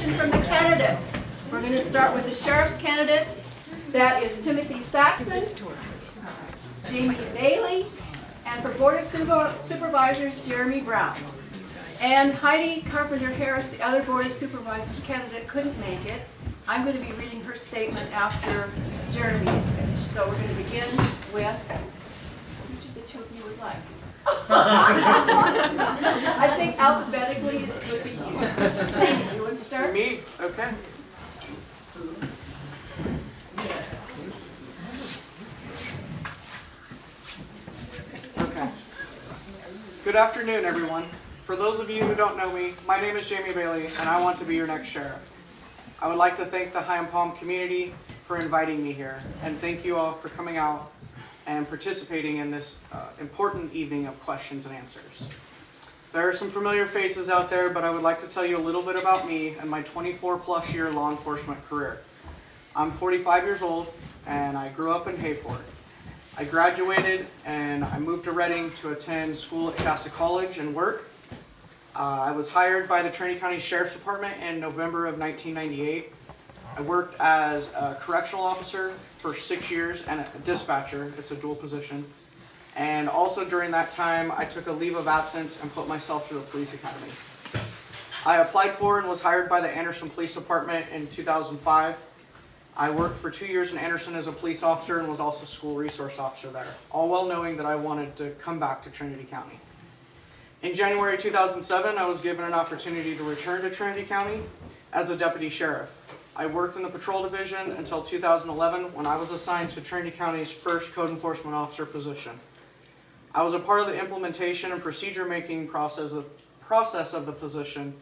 information from the candidates. We're going to start with the sheriff's candidates. That is Timothy Saxon, Jayme Bayley, and for Board of Supervisors, Jeremy Brown. And Heidi Carpenter-Harris, the other Board of Supervisors candidate, couldn't make it. I'm going to be reading her statement after Jeremy is finished. So we're going to begin with, which of the two of you would like? I think alphabetically it would be you. Jayme, you want to start? Me? Okay. Okay. Good afternoon, everyone. For those of you who don't know me, my name is Jayme Bayley, and I want to be your next sheriff. I would like to thank the Hyampom community for inviting me here, and thank you all for coming out and participating in this important evening of questions and answers. There are some familiar faces out there, but I would like to tell you a little bit about me and my 24-plus year law enforcement career. I'm 45 years old, and I grew up in Hayford. I graduated, and I moved to Reading to attend school at Shasta College and work. I was hired by the Trinity County Sheriff's Department in November of 1998. I worked as a correctional officer for 6 years and a dispatcher. It's a dual position. And also during that time, I took a leave of absence and put myself through a police academy. I applied for and was hired by the Anderson Police Department in 2005. I worked for 2 years in Anderson as a police officer and was also school resource officer there, all while knowing that I wanted to come back to Trinity County. In January 2007, I was given an opportunity to return to Trinity County as a deputy sheriff. I worked in the patrol division until 2011 when I was assigned to Trinity County's first code enforcement officer position. I was a part of the implementation and procedure making process of the position,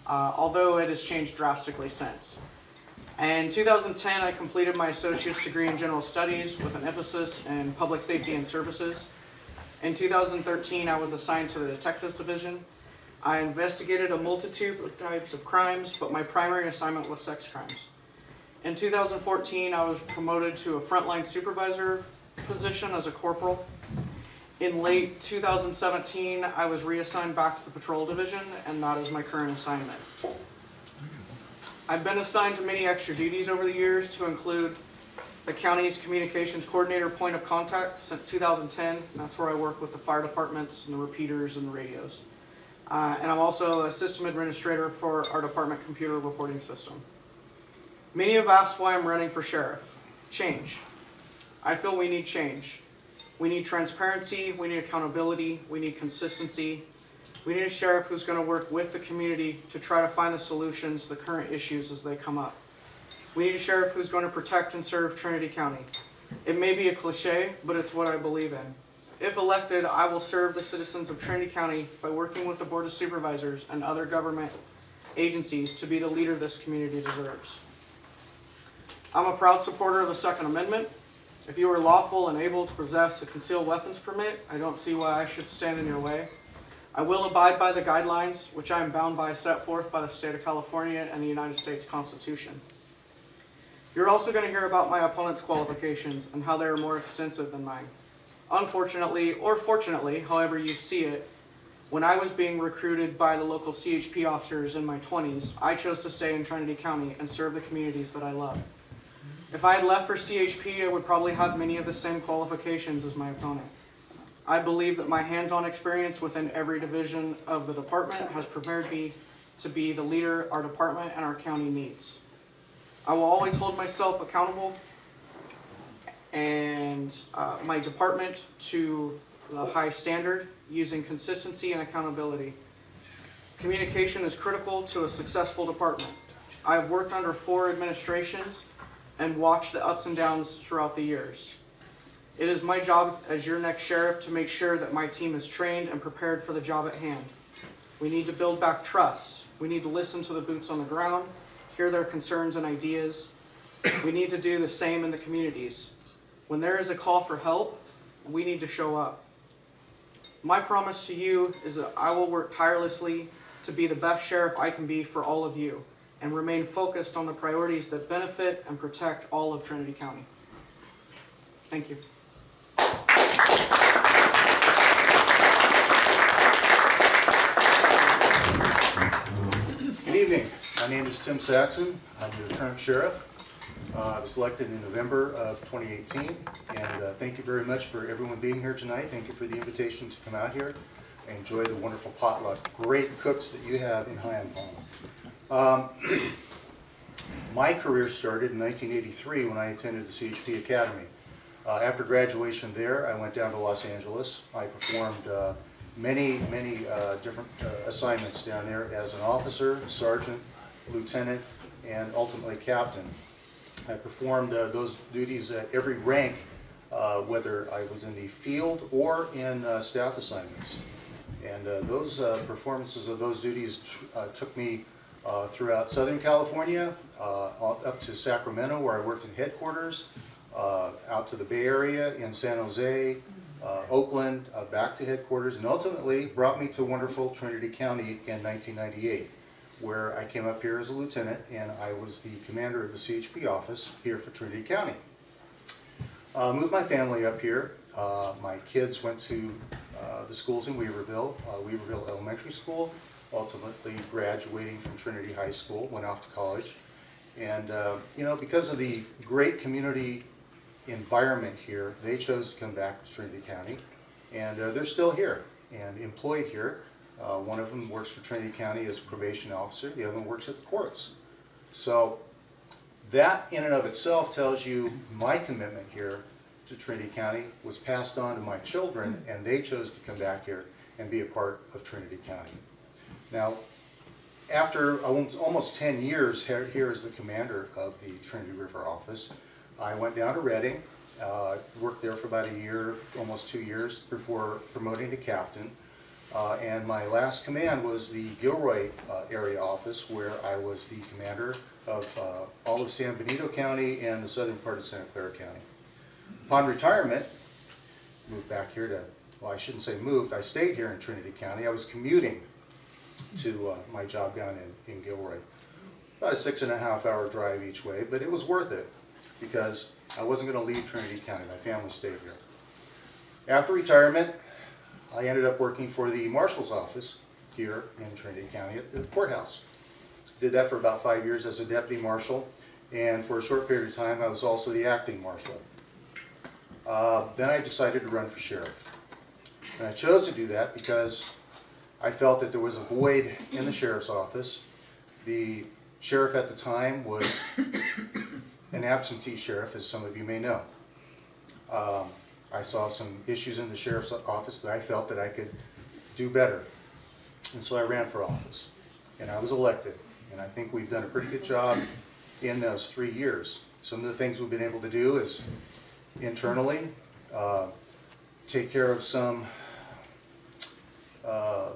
although it has changed drastically since. In 2010, I completed my associate's degree in general studies with an emphasis in public safety and services. In 2013, I was assigned to the detectives division. I investigated a multitude of types of crimes, but my primary assignment was sex crimes. In 2014, I was promoted to a frontline supervisor position as a corporal. In late 2017, I was reassigned back to the patrol division, and that is my current assignment. I've been assigned to many extra duties over the years, to include the county's communications coordinator point of contact since 2010. That's where I work with the fire departments and the repeaters and the radios. And I'm also a system administrator for our department computer reporting system. Many have asked why I'm running for sheriff. Change. I feel we need change. We need transparency, we need accountability, we need consistency. We need a sheriff who's going to work with the community to try to find the solutions to the current issues as they come up. We need a sheriff who's going to protect and serve Trinity County. It may be a cliche, but it's what I believe in. If elected, I will serve the citizens of Trinity County by working with the Board of Supervisors and other government agencies to be the leader this community deserves. I'm a proud supporter of the Second Amendment. If you are lawful and able to possess a concealed weapons permit, I don't see why I should stand in your way. I will abide by the guidelines, which I am bound by, set forth by the state of California and the United States Constitution. You're also going to hear about my opponent's qualifications and how they are more extensive than mine. Unfortunately, or fortunately, however you see it, when I was being recruited by the local CHP officers in my 20s, I chose to stay in Trinity County and serve the communities that I love. If I had left for CHP, I would probably have many of the same qualifications as my opponent. I believe that my hands-on experience within every division of the department has prepared me to be the leader our department and our county needs. I will always hold myself accountable and my department to the high standard using consistency and accountability. Communication is critical to a successful department. I have worked under 4 administrations and watched the ups and downs throughout the years. It is my job as your next sheriff to make sure that my team is trained and prepared for the job at hand. We need to build back trust. We need to listen to the boots on the ground, hear their concerns and ideas. We need to do the same in the communities. When there is a call for help, we need to show up. My promise to you is that I will work tirelessly to be the best sheriff I can be for all of you and remain focused on the priorities that benefit and protect all of Trinity County. Thank you. Good evening. My name is Tim Saxon. I'm the current sheriff. I was elected in November of 2018, and thank you very much for everyone being here tonight. Thank you for the invitation to come out here and enjoy the wonderful potluck. Great cooks that you have in Hyampom. My career started in 1983 when I attended the CHP Academy. After graduation there, I went down to Los Angeles. I performed many different assignments down there as an officer, sergeant, lieutenant, and ultimately captain. I performed those duties at every rank, whether I was in the field or in staff assignments. And those performances of those duties took me throughout Southern California, up to Sacramento where I worked in headquarters, out to the Bay Area in San Jose, Oakland, back to headquarters, and ultimately brought me to wonderful Trinity County in 1998, where I came up here as a lieutenant and I was the commander of the CHP office here for Trinity County. Moved my family up here. My kids went to the schools in Weaverville, Weaverville Elementary School, ultimately graduating from Trinity High School, went off to college. And you know, because of the great community environment here, they chose to come back to Trinity County, and they're still here and employed here. One of them works for Trinity County as a probation officer, the other one works at the courts. So that in and of itself tells you my commitment here to Trinity County was passed on to my children, and they chose to come back here and be a part of Trinity County. Now, after almost 10 years here as the commander of the Trinity River office, I went down to Redding, worked there for about a year, almost 2 years, before promoting to captain. And my last command was the Gilroy area office, where I was the commander of all of San Benito County and the southern part of Santa Clara County. Upon retirement, moved back here to, well, I shouldn't say moved, I stayed here in Trinity County. I was commuting to my job down in Gilroy. About a 6.5 hour drive each way, but it was worth it because I wasn't going to leave Trinity County. My family stayed here. After retirement, I ended up working for the marshal's office here in Trinity County at the courthouse. Did that for about 5 years as a deputy marshal, and for a short period of time I was also the acting marshal. Then I decided to run for sheriff. And I chose to do that because I felt that there was a void in the sheriff's office. The sheriff at the time was an absentee sheriff, as some of you may know. I saw some issues in the sheriff's office that I felt that I could do better. And so I ran for office. And I was elected. And I think we've done a pretty good job in those 3 years. Some of the things we've been able to do is internally take care of some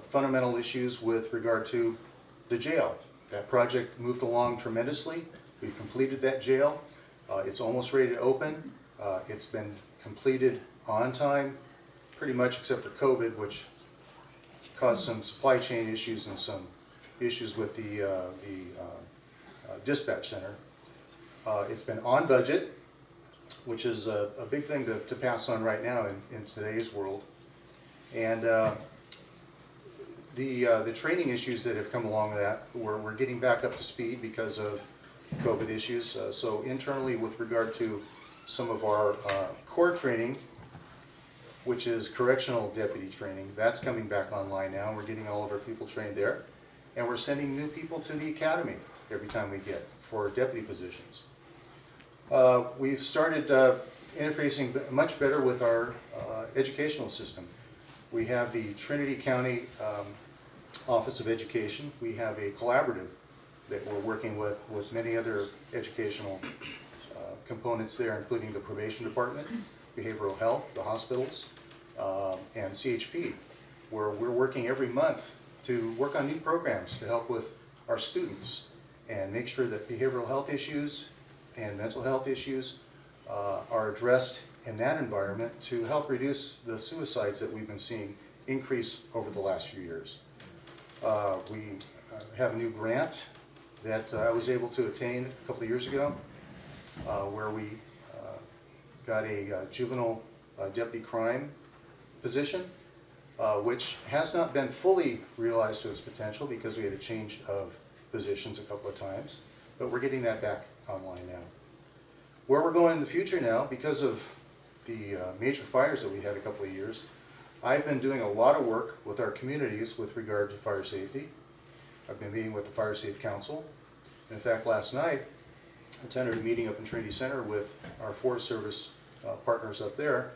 fundamental issues with regard to the jail. That project moved along tremendously. We've completed that jail. It's almost ready to open. It's been completed on time, pretty much except for COVID, which caused some supply chain issues and some issues with the dispatch center. It's been on budget, which is a big thing to pass on right now in today's world. And the training issues that have come along with that, we're getting back up to speed because of COVID issues. So internally, with regard to some of our core training, which is correctional deputy training, that's coming back online now. We're getting all of our people trained there. And we're sending new people to the academy every time we get for deputy positions. We've started interfacing much better with our educational system. We have the Trinity County Office of Education. We have a collaborative that we're working with many other educational components there, including the probation department, behavioral health, the hospitals, and CHP, where we're working every month to work on new programs to help with our students and make sure that behavioral health issues and mental health issues are addressed in that environment to help reduce the suicides that we've been seeing increase over the last few years. We have a new grant that I was able to attain a couple of years ago, where we got a juvenile deputy crime position, which has not been fully realized to its potential because we had a change of positions a couple of times, but we're getting that back online now. Where we're going in the future now, because of the major fires that we had a couple of years, I've been doing a lot of work with our communities with regard to fire safety. I've been meeting with the Fire Safe Council. In fact, last night, I attended a meeting up in Trinity Center with our Forest Service partners up there,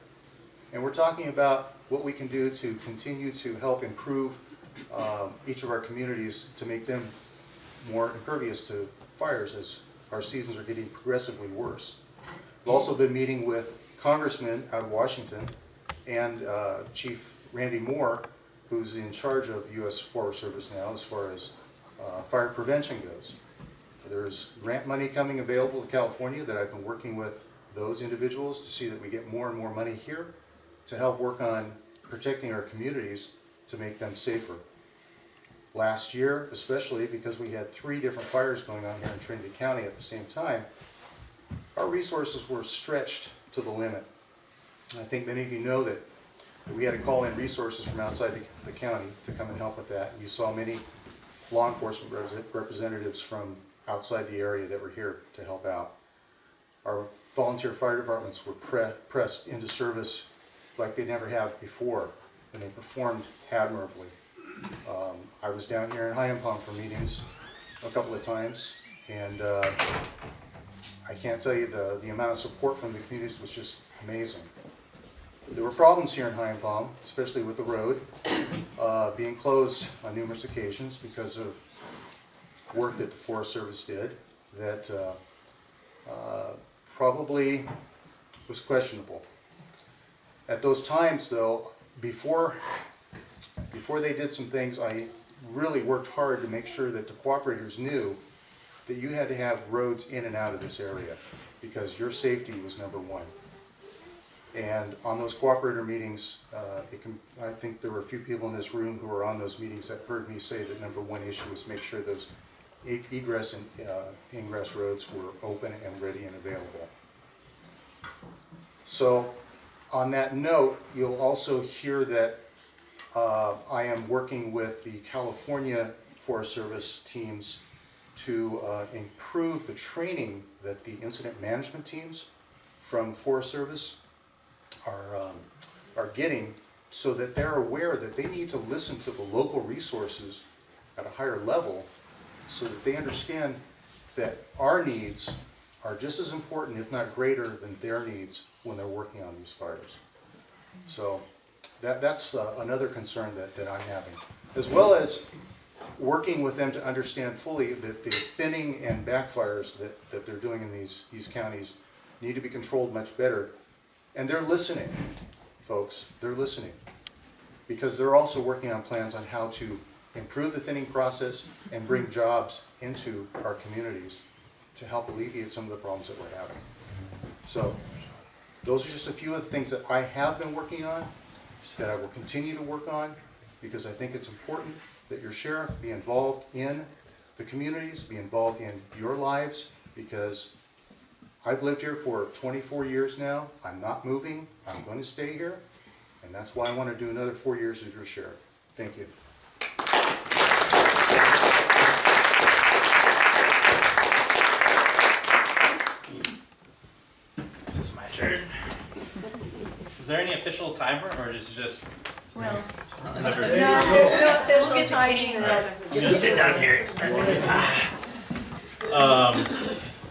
and we're talking about what we can do to continue to help improve each of our communities to make them more impervious to fires as our seasons are getting progressively worse. We've also been meeting with congressmen out of Washington and Chief Randy Moore, who's in charge of U.S. Forest Service now as far as fire prevention goes. There's grant money coming available to California that I've been working with those individuals to see that we get more and more money here to help work on protecting our communities to make them safer. Last year, especially because we had 3 different fires going on here in Trinity County at the same time, our resources were stretched to the limit. And I think many of you know that we had to call in resources from outside the county to come and help with that. You saw many law enforcement representatives from outside the area that were here to help out. Our volunteer fire departments were pressed into service like they never have before, and they performed admirably. I was down here in Hyampom for meetings a couple of times, and I can't tell you the amount of support from the communities was just amazing. There were problems here in Hyampom, especially with the road being closed on numerous occasions because of work that the Forest Service did that probably was questionable. At those times, though, before they did some things, I really worked hard to make sure that the cooperators knew that you had to have roads in and out of this area because your safety was number one. And on those cooperator meetings, I think there were a few people in this room who were on those meetings that heard me say that number one issue was make sure those egress and ingress roads were open and ready and available. So on that note, you'll also hear that I am working with the California Forest Service teams to improve the training that the incident management teams from Forest Service are getting, so that they're aware that they need to listen to the local resources at a higher level so that they understand that our needs are just as important, if not greater, than their needs when they're working on these fires. So that's another concern that I'm having, as well as working with them to understand fully that the thinning and backfires that they're doing in these counties need to be controlled much better. And they're listening, folks, they're listening, because they're also working on plans on how to improve the thinning process and bring jobs into our communities to help alleviate some of the problems that we're having. So those are just a few of the things that I have been working on, that I will continue to work on, because I think it's important that your sheriff be involved in the communities, be involved in your lives, because I've lived here for 24 years now. I'm not moving. I'm going to stay here, and that's why I want to do another 4 years as your sheriff. Thank you. Is this my turn? Is there any official timer, or is it just Well, never? no, there's no official timing. I'm gonna sit down here.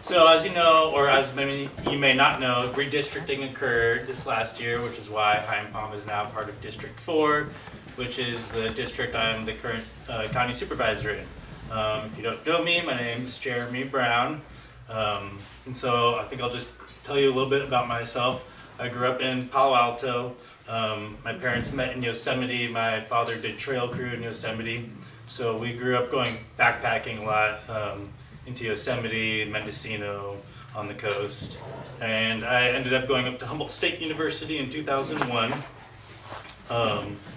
So as you know, or as many you may not know, redistricting occurred this last year, which is why Hyampom is now part of District 4, which is the district I'm the current county supervisor in. If you don't know me, my name is Jayme Brown, and so I think I'll just tell you a little bit about myself. I grew up in Palo Alto. My parents met in Yosemite. My father did trail crew in Yosemite, so we grew up going backpacking a lot. Into Yosemite and Mendocino on the coast, and I ended up going up to Humboldt State University in 2001.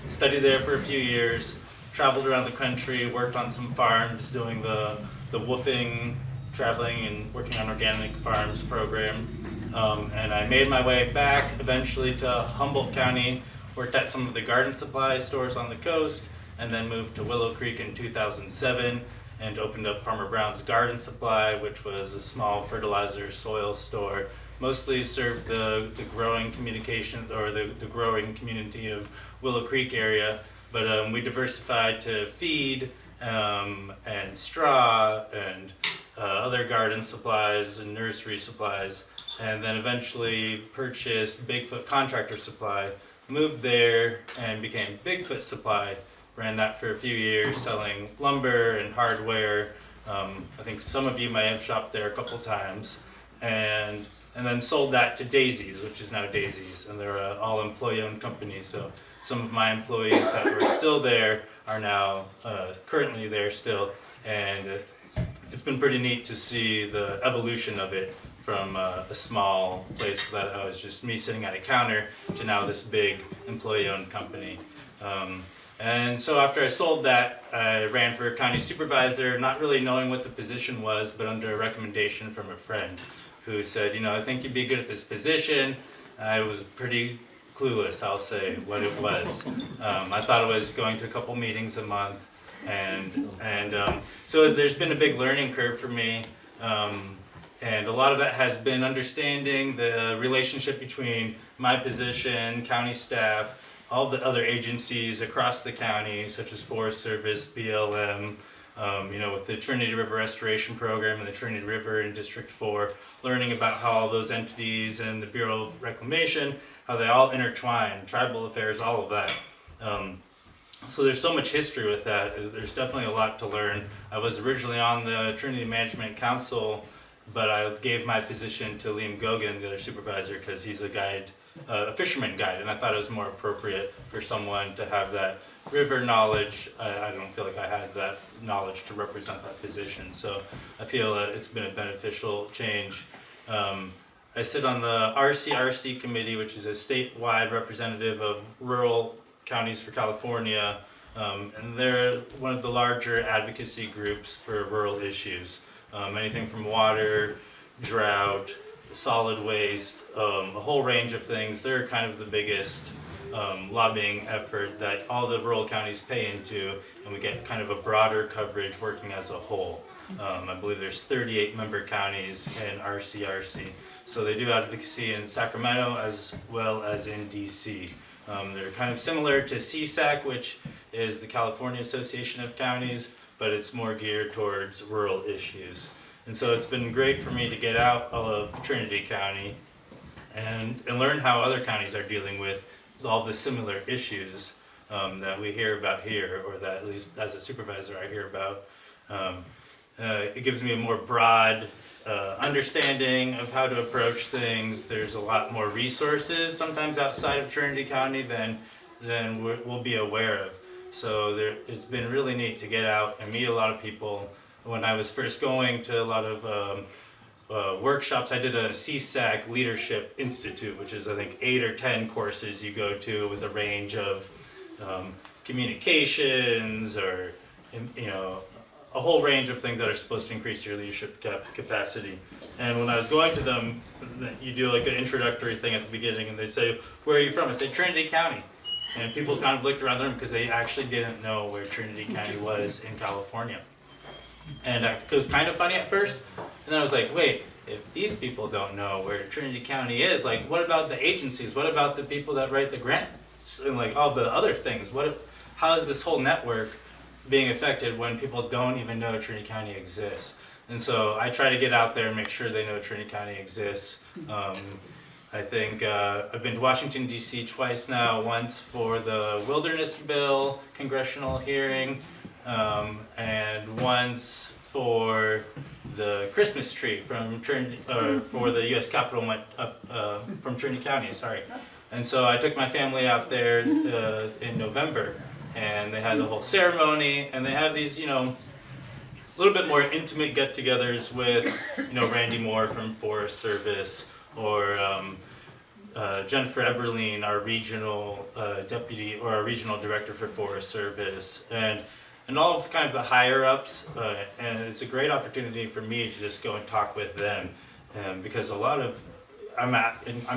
Studied there for a few years, traveled around the country, worked on some farms doing the woofing, traveling and working on organic farms program, and I made my way back eventually to Humboldt County, worked at some of the garden supply stores on the coast, and then moved to Willow Creek in 2007. and opened up Farmer Brown's Garden Supply, which was a small fertilizer soil store. Mostly served the growing communication or the growing community of Willow Creek area, but we diversified to feed and straw and other garden supplies and nursery supplies, and then eventually purchased Bigfoot Contractor Supply, moved there and became Bigfoot Supply. Ran that for a few years, selling lumber and hardware. I think some of you may have shopped there a couple times, and then sold that to Daisy's, which is now Daisy's, and they're an all employee-owned company. So some of my employees that were still there are now currently there still, and it's been pretty neat to see the evolution of it from a small place that I was just me sitting at a counter to now this big employee-owned company. And so after I sold that, I ran for county supervisor, not really knowing what the position was, but under a recommendation from a friend who said, I think you'd be good at this position. I was pretty clueless, I'll say, what it was. I thought it was going to a couple meetings a month, and so there's been a big learning curve for me, and a lot of it has been understanding the relationship between my position, county staff, all the other agencies across the county, such as Forest Service, BLM, with the Trinity River Restoration Program and the Trinity River in District 4, learning about how all those entities and the Bureau of Reclamation, how they all intertwine, tribal affairs, all of that. So there's so much history with that. There's definitely a lot to learn. I was originally on the Trinity Management Council, but I gave my position to Liam Gogan, the other supervisor, because he's a guide, a fisherman guide, and I thought it was more appropriate for someone to have that river knowledge. I don't feel like I had that knowledge to represent that position, so I feel that it's been a beneficial change. I sit on the RCRC committee, which is a statewide representative of rural counties for California, and they're one of the larger advocacy groups for rural issues. Anything from water, drought, solid waste, a whole range of things. They're kind of the biggest lobbying effort that all the rural counties pay into, and we get kind of a broader coverage working as a whole. I believe there's 38 member counties in RCRC. So they do advocacy in Sacramento as well as in DC. They're kind of similar to CSAC, which is the California Association of Counties, but it's more geared towards rural issues. And so it's been great for me to get out of Trinity County and learn how other counties are dealing with all the similar issues that we hear about here, or that at least as a supervisor I hear about. It gives me a more broad understanding of how to approach things. There's a lot more resources sometimes outside of Trinity County than we'll be aware of. So it's been really neat to get out and meet a lot of people. When I was first going to a lot of workshops, I did a CSAC Leadership Institute, which is I think 8 or 10 courses you go to with a range of communications or a whole range of things that are supposed to increase your leadership capacity. And when I was going to them, you do like an introductory thing at the beginning, and they say, "Where are you from?" I say, "Trinity County." And people kind of looked around the room because they actually didn't know where Trinity County was in California. And it was kind of funny at first, and then I was like, wait, if these people don't know where Trinity County is, like what about the agencies? What about the people that write the grants and like all the other things? How is this whole network being affected when people don't even know Trinity County exists? And so I try to get out there and make sure they know Trinity County exists. I think I've been to Washington, D.C. twice now, once for the Wilderness Bill congressional hearing, and once for the Christmas tree from Trinity, for the U.S. Capitol went up from Trinity County, sorry. And so I took my family out there in November, and they had the whole ceremony, and they have these, a little bit more intimate get-togethers with, Randy Moore from Forest Service, or Jennifer Eberlein, our regional deputy, or our regional director for Forest Service, and all of kind of the higher ups, and it's a great opportunity for me to just go and talk with them, because I'm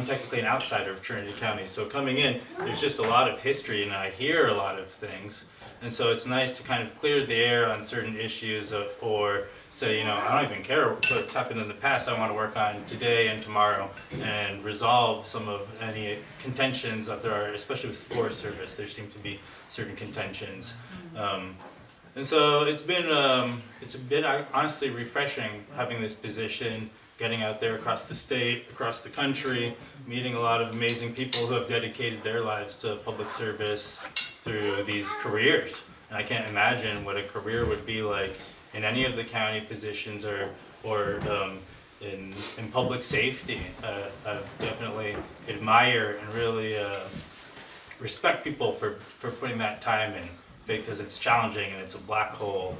technically an outsider of Trinity County, so coming in, there's just a lot of history, and I hear a lot of things, And so it's nice to kind of clear the air on certain issues or say, I don't even care what's happened in the past. I want to work on today and tomorrow and resolve some of any contentions that there are, especially with Forest Service. There seem to be certain contentions. And so it's been honestly refreshing having this position, getting out there across the state, across the country, meeting a lot of amazing people who have dedicated their lives to public service through these careers. And I can't imagine what a career would be like in any of the county positions or in public safety. I definitely admire and really respect people for putting that time in, because it's challenging and it's a black hole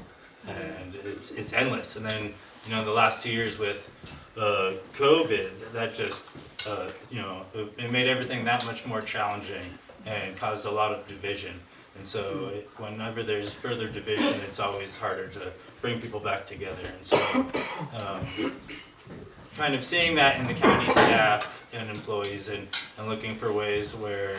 and it's endless. And then the last 2 years with COVID, that just it made everything that much more challenging and caused a lot of division. And so whenever there's further division, it's always harder to bring people back together. And so kind of seeing that in the county staff and employees and looking for ways where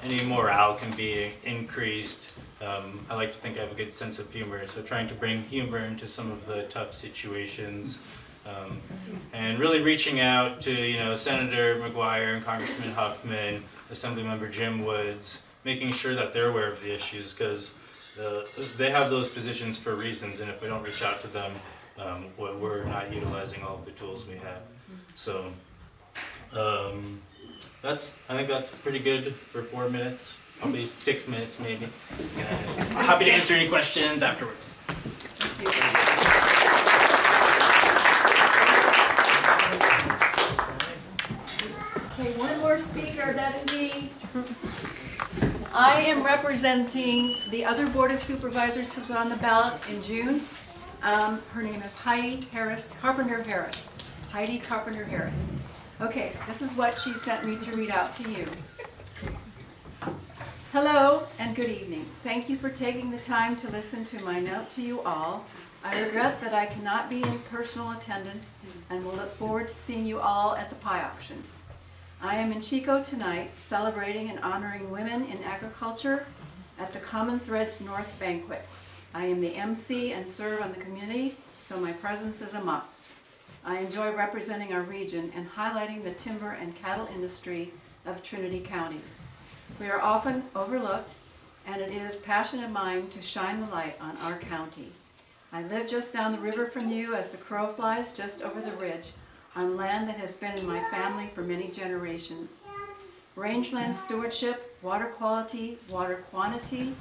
any morale can be increased. I like to think I have a good sense of humor, so trying to bring humor into some of the tough situations. And really reaching out to Senator McGuire and Congressman Huffman, Assemblymember Jim Woods, making sure that they're aware of the issues, because they have those positions for reasons, and if we don't reach out to them, we're not utilizing all of the tools we have. So I think that's pretty good for 4 minutes, probably 6 minutes maybe. I'm happy to answer any questions afterwards. Okay, one more speaker, that's me. I am representing the other Board of Supervisors who's on the ballot in June. Her name is Heidi Carpenter-Harris. Heidi Carpenter-Harris. Okay, this is what she sent me to read out to you. Hello and good evening. Thank you for taking the time to listen to my note to you all. I regret that I cannot be in personal attendance and will look forward to seeing you all at the pie auction. I am in Chico tonight celebrating and honoring women in agriculture at the Common Threads North Banquet. I am the MC and serve on the committee, so my presence is a must. I enjoy representing our region and highlighting the timber and cattle industry of Trinity County. We are often overlooked, and it is a passion of mine to shine the light on our county. I live just down the river from you as the crow flies just over the ridge on land that has been in my family for many generations. Rangeland stewardship, water quality, water quantity,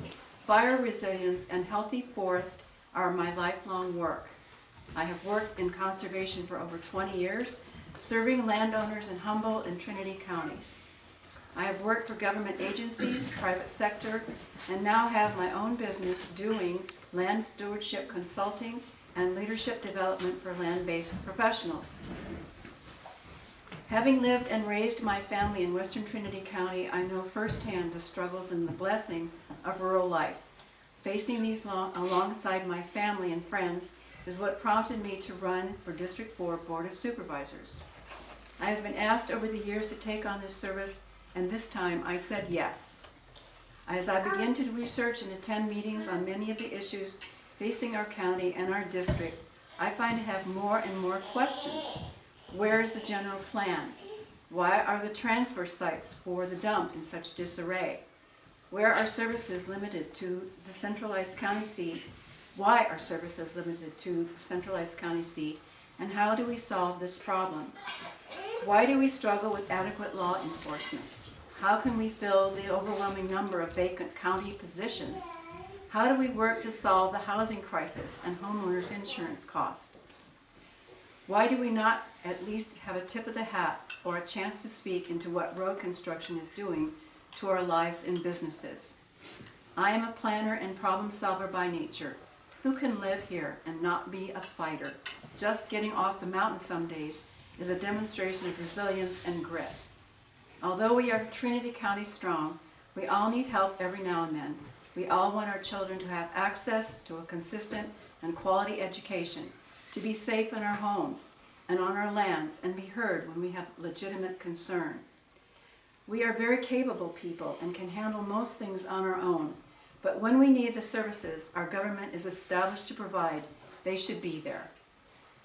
fire resilience, and healthy forest are my lifelong work. I have worked in conservation for over 20 years, serving landowners in Humboldt and Trinity counties. I have worked for government agencies, private sector, and now have my own business doing land stewardship consulting and leadership development for land-based professionals. Having lived and raised my family in Western Trinity County, I know firsthand the struggles and the blessing of rural life. Facing these alongside my family and friends is what prompted me to run for District 4 Board of Supervisors. I have been asked over the years to take on this service, and this time I said yes. As I begin to research and attend meetings on many of the issues facing our county and our district, I find I have more and more questions. Where is the general plan? Why are the transfer sites for the dump in such disarray? Where are services limited to the centralized county seat? Why are services limited to the centralized county seat? And how do we solve this problem? Why do we struggle with adequate law enforcement? How can we fill the overwhelming number of vacant county positions? How do we work to solve the housing crisis and homeowners' insurance cost? Why do we not at least have a tip of the hat or a chance to speak into what road construction is doing to our lives and businesses? I am a planner and problem solver by nature. Who can live here and not be a fighter? Just getting off the mountain some days is a demonstration of resilience and grit. Although we are Trinity County strong, we all need help every now and then. We all want our children to have access to a consistent and quality education, to be safe in our homes and on our lands, and be heard when we have legitimate concern. We are very capable people and can handle most things on our own, But when we need the services our government is established to provide, they should be there.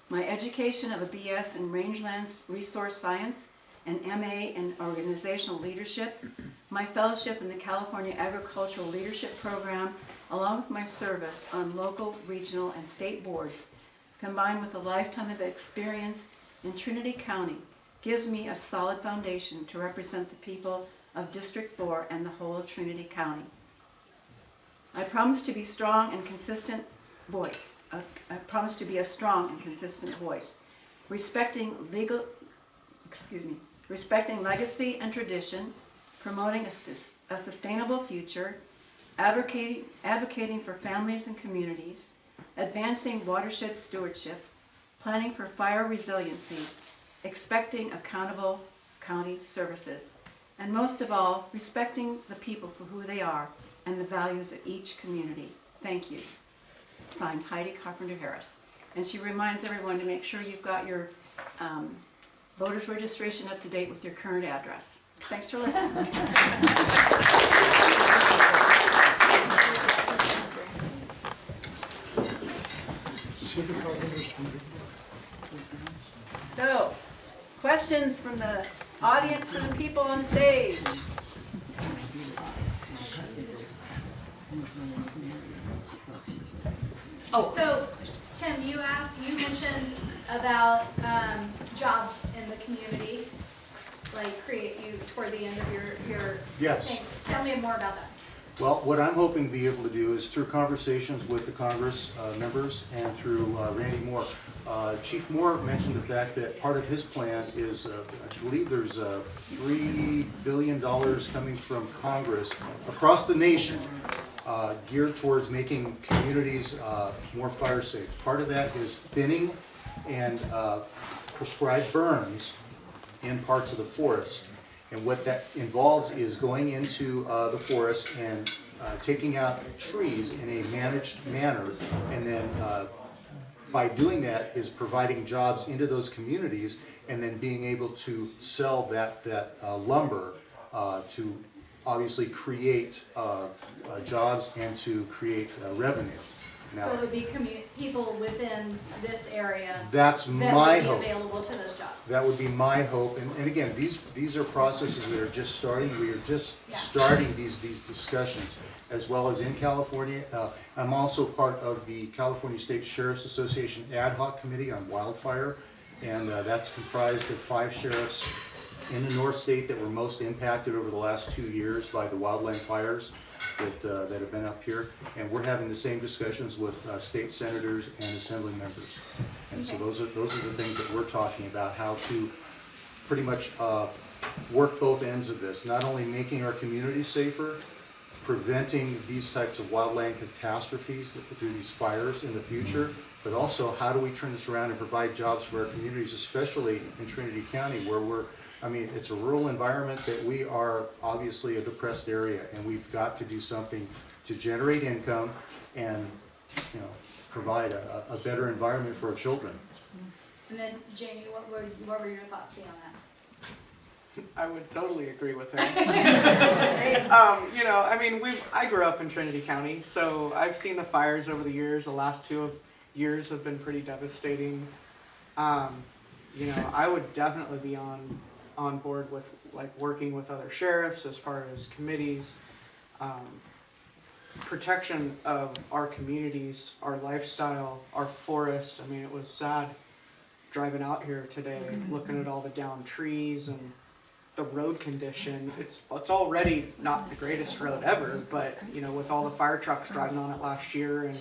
My education of a BS in Rangelands Resource Science and MA in Organizational Leadership, my fellowship in the California Agricultural Leadership Program, along with my service on local, regional, and state boards, combined with a lifetime of experience in Trinity County, gives me a solid foundation to represent the people of District 4 and the whole of Trinity County. I promise to be a strong and consistent voice, respecting legacy and tradition, promoting a sustainable future, advocating for families and communities, advancing watershed stewardship, planning for fire resiliency, expecting accountable county services, and most of all, respecting the people for who they are and the values of each community. Thank you. Signed, Heidi Carpenter-Harris. And she reminds everyone to make sure you've got your voter's registration up to date with your current address. Thanks for listening. So, questions from the audience to the people on stage? So, Tim, you mentioned about jobs in the community, like create you toward the end of your Yes. thing. Tell me more about that. Well, what I'm hoping to be able to do is through conversations with the Congress members and through Randy Moore. Chief Moore mentioned the fact that part of his plan is, I believe there's $3 billion coming from Congress across the nation geared towards making communities more fire safe. Part of that is thinning and prescribed burns in parts of the forest. And what that involves is going into the forest and taking out trees in a managed manner, and then by doing that is providing jobs into those communities, and then being able to sell that lumber to obviously create jobs and to create revenue. Now, So it would be people within this area that's that my would be hope. available to those jobs. That would be my hope, and again, these are processes that are just starting. We are just starting these discussions, as well as in California. I'm also part of the California State Sheriff's Association Ad Hoc Committee on Wildfire, and that's comprised of 5 sheriffs in the North State that were most impacted over the last 2 years by the wildland fires that have been up here, and we're having the same discussions with state senators and assembly members. And so those are the things that we're talking about, how to pretty much work both ends of this, not only making our communities safer, preventing these types of wildland catastrophes through these fires in the future, but also how do we turn this around and provide jobs for our communities, especially in Trinity County, where it's a rural environment that we are obviously a depressed area, and we've got to do something to generate income and, provide a better environment for our children. And then, Jayme, what were your thoughts beyond that? I would totally agree with her. I grew up in Trinity County, so I've seen the fires over the years. The last 2 years have been pretty devastating. I would definitely be on board with working with other sheriffs as far as committees, protection of our communities, our lifestyle, our forest. It was sad driving out here today, looking at all the downed trees and the road condition. It's already not the greatest road ever, but with all the fire trucks driving on it last year, and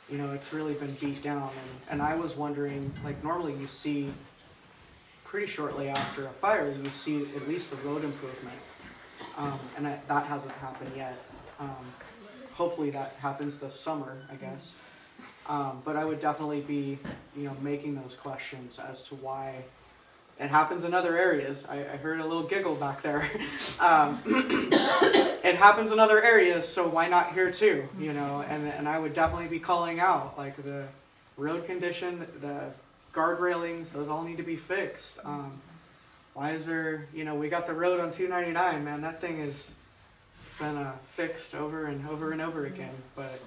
it's really been beat down. And I was wondering, normally you see pretty shortly after a fire, you see at least the road improvement, and that hasn't happened yet. Hopefully that happens this summer, I guess. But I would definitely be, making those questions as to why it happens in other areas. I heard a little giggle back there. It happens in other areas, so why not here too? And I would definitely be calling out the road condition, the guard railings, those all need to be fixed. Why is there, we got the road on 299, man, that thing is been fixed over and over and over again, but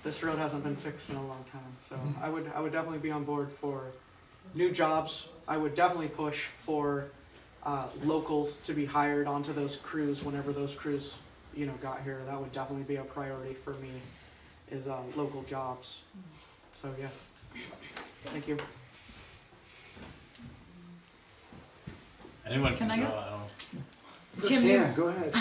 this road hasn't been fixed in a long time. So I would definitely be on board for new jobs. I would definitely push for locals to be hired onto those crews whenever those crews, got here. That would definitely be a priority for me, is local jobs. So yeah, thank you. Anyone can Can I go. go? I don't. Tim, Yeah, go ahead.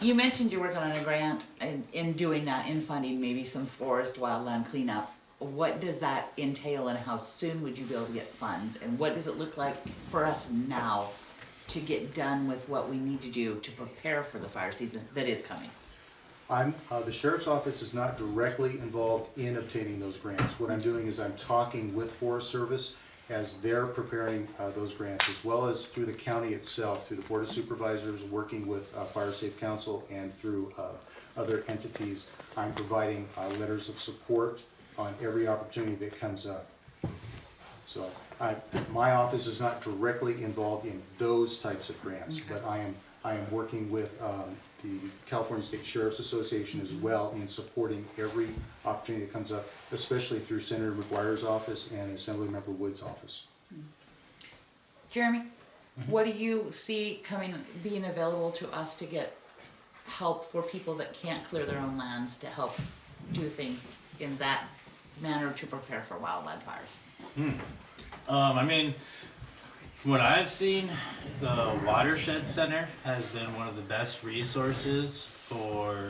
you mentioned you're working on a grant and in doing that, in funding maybe some forest wildland cleanup. What does that entail and how soon would you be able to get funds? And what does it look like for us now to get done with what we need to do to prepare for the fire season that is coming? The sheriff's office is not directly involved in obtaining those grants. What I'm doing is I'm talking with Forest Service as they're preparing those grants, as well as through the county itself, through the Board of Supervisors, working with Fire Safe Council, and through other entities. I'm providing letters of support on every opportunity that comes up. So my office is not directly involved in those types of grants, but I am working with the California State Sheriff's Association as well in supporting every opportunity that comes up, especially through Senator McGuire's office and Assemblymember Wood's office. Jeremy, what do you see being available to us to get help for people that can't clear their own lands to help do things in that manner to prepare for wildland fires? I mean, from what I've seen, the Watershed Center has been one of the best resources for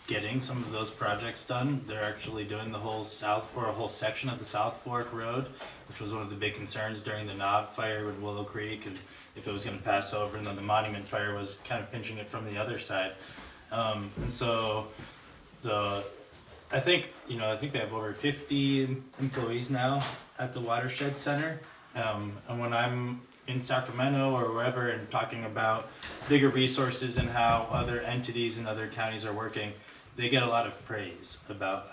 getting some of those projects done. They're actually doing the whole a whole section of the South Fork Road, which was one of the big concerns during the Knob fire with Willow Creek, and if it was going to pass over, and then the Monument fire was kind of pinching it from the other side. And so I think they have over 50 employees now at the Watershed Center. And when I'm in Sacramento or wherever and talking about bigger resources and how other entities and other counties are working, they get a lot of praise about,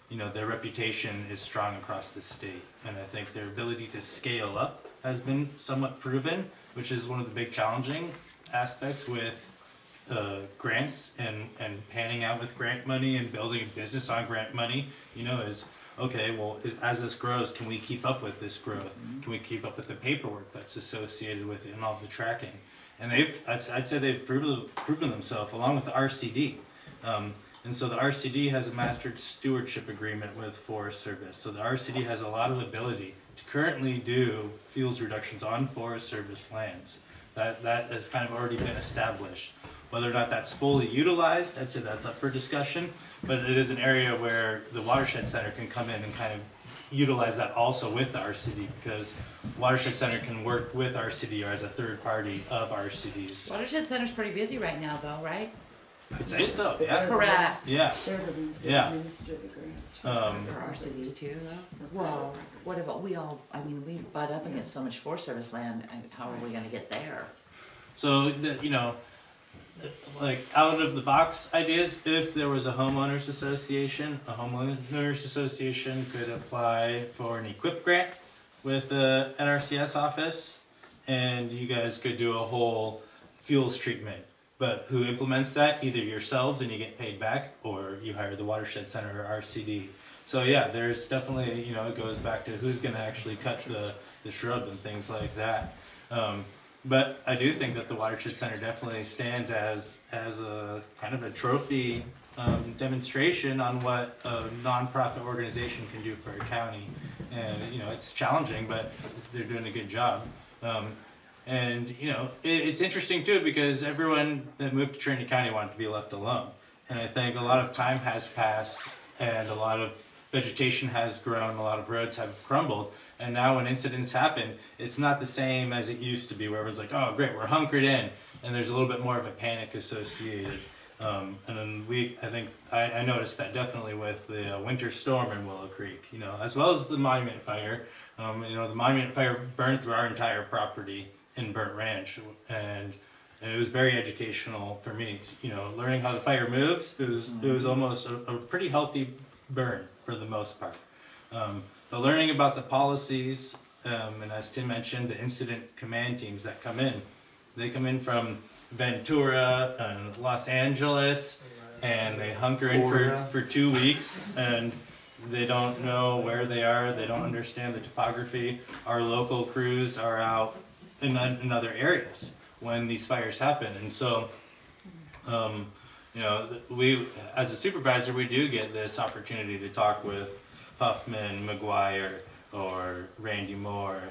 their reputation is strong across the state. And I think their ability to scale up has been somewhat proven, which is one of the big challenging aspects with grants and panning out with grant money and building a business on grant money, is, okay, well, as this grows, can we keep up with this growth? Can we keep up with the paperwork that's associated with it and all of the tracking? And I'd say they've proven themselves along with the RCD. And so the RCD has a mastered stewardship agreement with Forest Service. So the RCD has a lot of ability to currently do fuels reductions on Forest Service lands. That has kind of already been established. Whether or not that's fully utilized, I'd say that's up for discussion, but it is an area where the Watershed Center can come in and kind of utilize that also with the RCD, because Watershed Center can work with RCD or as a third party of RCDs. Watershed Center's pretty busy right now though, right? I'd say so, yeah. Correct. Yeah. They're the ones that Yeah. administer the grants. For RCD too though? Well, what about we butt up against so much Forest Service land, and how are we gonna get there? So, like out of the box ideas, if there was a homeowners association could apply for an equip grant with the NRCS office, and you guys could do a whole fuels treatment. But who implements that? Either yourselves and you get paid back, or you hire the Watershed Center or RCD. So yeah, there's definitely, it goes back to who's gonna actually cut the shrub and things like that. But I do think that the Watershed Center definitely stands as a kind of a trophy demonstration on what a nonprofit organization can do for a county. And, it's challenging, but they're doing a good job. And, it's interesting too, because everyone that moved to Trinity County wanted to be left alone. And I think a lot of time has passed and a lot of vegetation has grown, a lot of roads have crumbled. And now when incidents happen, it's not the same as it used to be, where everyone's like, oh great, we're hunkered in. And there's a little bit more of a panic associated. And then I noticed that definitely with the winter storm in Willow Creek, as well as the Monument fire. The Monument fire burned through our entire property in Burnt Ranch. And it was very educational for me, learning how the fire moves. It was almost a pretty healthy burn for the most part. But learning about the policies, and as Tim mentioned, the incident command teams that come in, they come in from Ventura and Los Angeles, and they hunker in for 2 weeks, and they don't know where they are. They don't understand the topography. Our local crews are out in other areas when these fires happen, and so you know, we as a supervisor, we do get this opportunity to talk with Huffman, McGuire, or Randy Moore,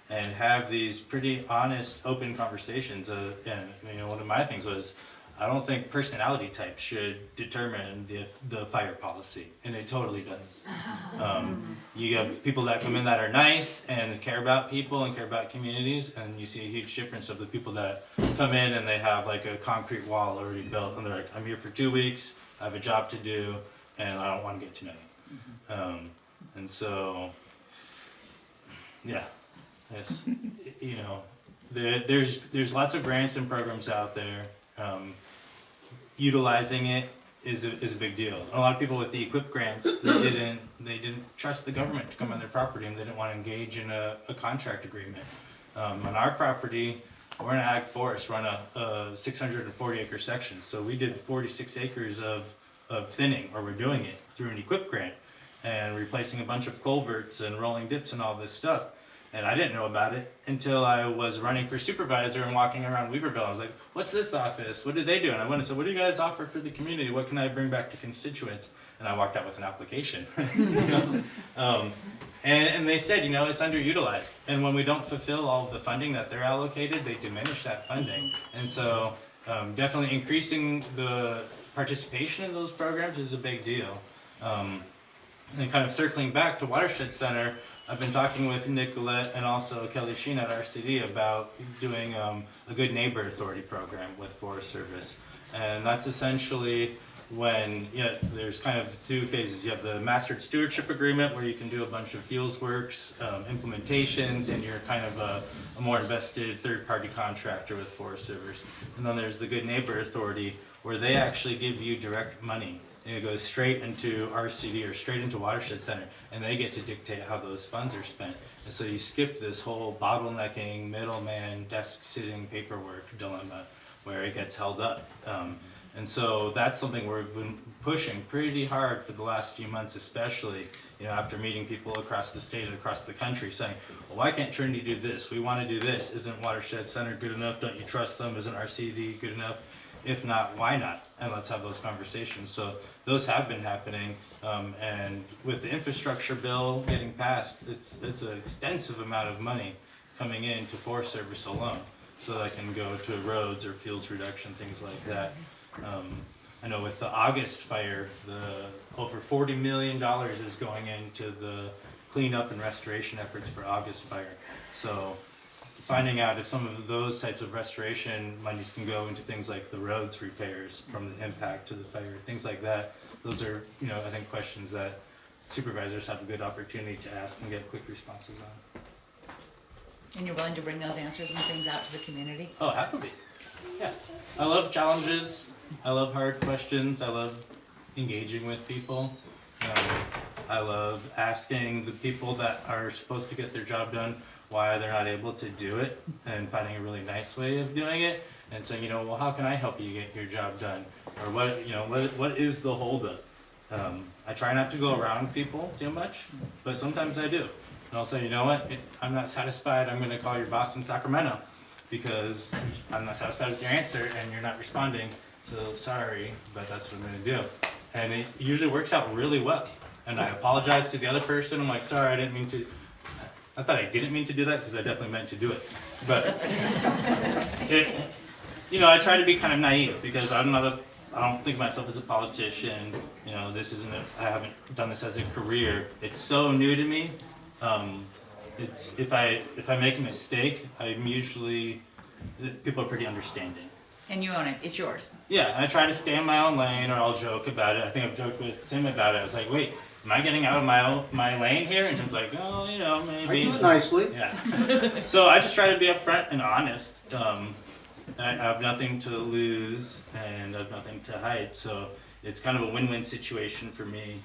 and have these pretty honest, open conversations. And you know, one of my things was, I don't think personality type should determine the fire policy, and it totally does. You have people that come in that are nice and care about people and care about communities, and you see a huge difference of the people that come in and they have like a concrete wall already built, and they're like, I'm here for 2 weeks, I have a job to do, and I don't want to get to know you. And so, yeah, it's, you know, there's lots of grants and programs out there. Utilizing it is a big deal. A lot of people with the EQUIP grants, they didn't trust the government to come on their property, and they didn't want to engage in a contract agreement. On our property, we're in an ag forest, we're on a 640 acre section, so we did 46 acres of thinning, or we're doing it through an EQUIP grant, and replacing a bunch of culverts and rolling dips and all this stuff. And I didn't know about it until I was running for supervisor and walking around Weaverville. I was like, what's this office? What do they do? And I went and said, what do you guys offer for the community? What can I bring back to constituents? And I walked out with an application. And they said, you know, it's underutilized. And when we don't fulfill all of the funding that they're allocated, they diminish that funding. And so definitely increasing the participation in those programs is a big deal. And kind of circling back to Watershed Center, I've been talking with Nicolette and also Kelly Sheen at RCD about doing a Good Neighbor Authority program with Forest Service. And that's essentially when, yeah, there's kind of 2 phases. You have the Mastered Stewardship Agreement, where you can do a bunch of fields works, implementations, and you're kind of a more invested third-party contractor with Forest Service. And then there's the Good Neighbor Authority, where they actually give you direct money. And it goes straight into RCD or straight into Watershed Center, and they get to dictate how those funds are spent. And so you skip this whole bottlenecking, middleman, desk-sitting paperwork dilemma where it gets held up. And so that's something we've been pushing pretty hard for the last few months, especially, you know, after meeting people across the state and across the country saying, well, why can't Trinity do this? We want to do this. Isn't Watershed Center good enough? Don't you trust them? Isn't RCD good enough? If not, why not? And let's have those conversations. So those have been happening, and with the infrastructure bill getting passed, it's an extensive amount of money coming in to Forest Service alone, so that can go to roads or fields reduction, things like that. I know with the August fire, over $40 million is going into the cleanup and restoration efforts for August fire. So finding out if some of those types of restoration monies can go into things like the roads repairs from the impact to the fire, things like that. Those are, you know, I think questions that supervisors have a good opportunity to ask and get quick responses on. And you're willing to bring those answers and things out to the community? Oh, happily. Yeah. I love challenges. I love hard questions. I love engaging with people. I love asking the people that are supposed to get their job done why they're not able to do it, and finding a really nice way of doing it, and saying, you know, well, how can I help you get your job done, or what, you know, what is the holdup? I try not to go around people too much, but sometimes I do, and I'll say, you know what, I'm not satisfied. I'm going to call your boss in Sacramento because I'm not satisfied with your answer and you're not responding. So sorry, but that's what I'm going to do, and it usually works out really well. And I apologize to the other person. I'm like, sorry, I didn't mean to. I thought I didn't mean to do that because I definitely meant to do it. But, you know, I try to be kind of naive because I don't think myself as a politician. You know, I haven't done this as a career. It's so new to me. If I make a mistake, people are pretty understanding. And you own it, it's yours. Yeah, and I try to stay in my own lane, or I'll joke about it. I think I've joked with Tim about it. I was like, wait, am I getting out of my lane here? And Tim's like, oh, you know, maybe. I do it nicely. Yeah. So I just try to be upfront and honest. I have nothing to lose and I have nothing to hide. So it's kind of a win-win situation for me,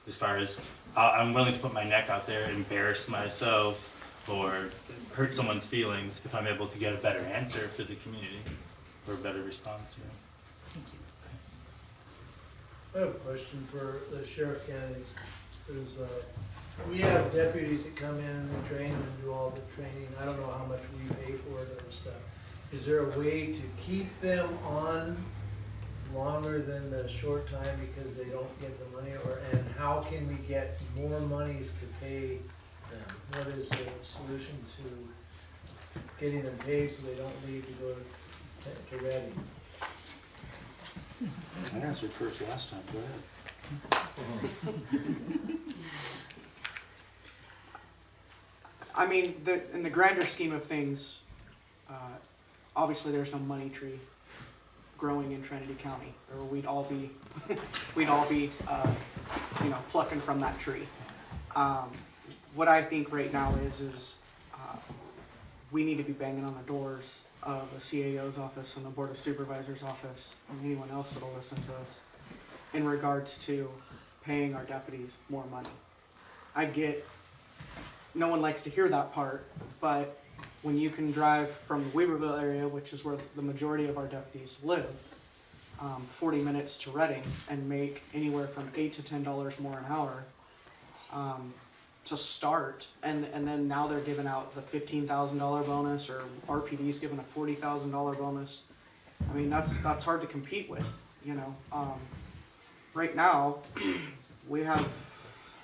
as far as I'm willing to put my neck out there, embarrass myself, or hurt someone's feelings if I'm able to get a better answer for the community or a better response. I have a question for the sheriff candidates. Is, we have deputies that come in and train and do all the training. I don't know how much we pay for it or stuff. Is there a way to keep them on longer than the short time because they don't get the money? And how can we get more monies to pay them? What is the solution to getting them paid so they don't leave to go to Reading? I answered first last time, go ahead. I mean, in the grander scheme of things, obviously there's no money tree growing in Trinity County, or we'd all be, plucking from that tree. What I think right now is we need to be banging on the doors of the CAO's office and the Board of Supervisors office and anyone else that'll listen to us in regards to paying our deputies more money. I get, no one likes to hear that part, but when you can drive from the Weaverville area, which is where the majority of our deputies live, 40 minutes to Reading and make anywhere from $8 to $10 more an hour to start, and then now they're giving out the $15,000 bonus, or RPD's giving a $40,000 bonus. I mean, that's hard to compete with, you know. Right now, we have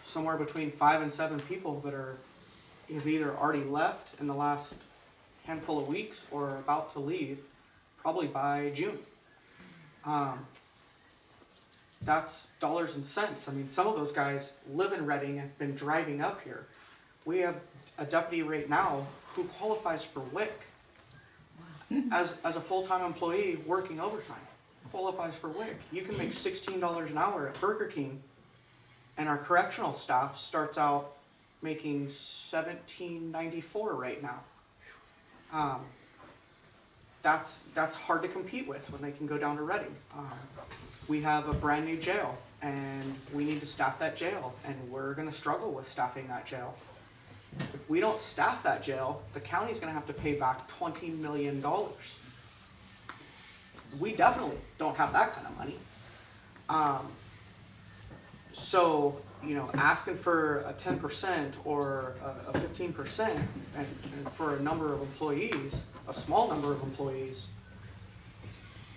somewhere between 5 and 7 people that have either already left in the last handful of weeks or are about to leave, probably by June. That's dollars and cents. I mean, some of those guys live in Reading and have been driving up here. We have a deputy right now who qualifies for WIC as a full-time employee working overtime. Qualifies for WIC. You can make $16 an hour at Burger King, and our correctional staff starts out making $17.94 right now. That's hard to compete with when they can go down to Reading. We have a brand new jail, and we need to staff that jail, and we're going to struggle with staffing that jail. If we don't staff that jail, the county's going to have to pay back $20 million. We definitely don't have that kind of money. So, you know, asking for a 10% or a 15% and for a number of employees, a small number of employees,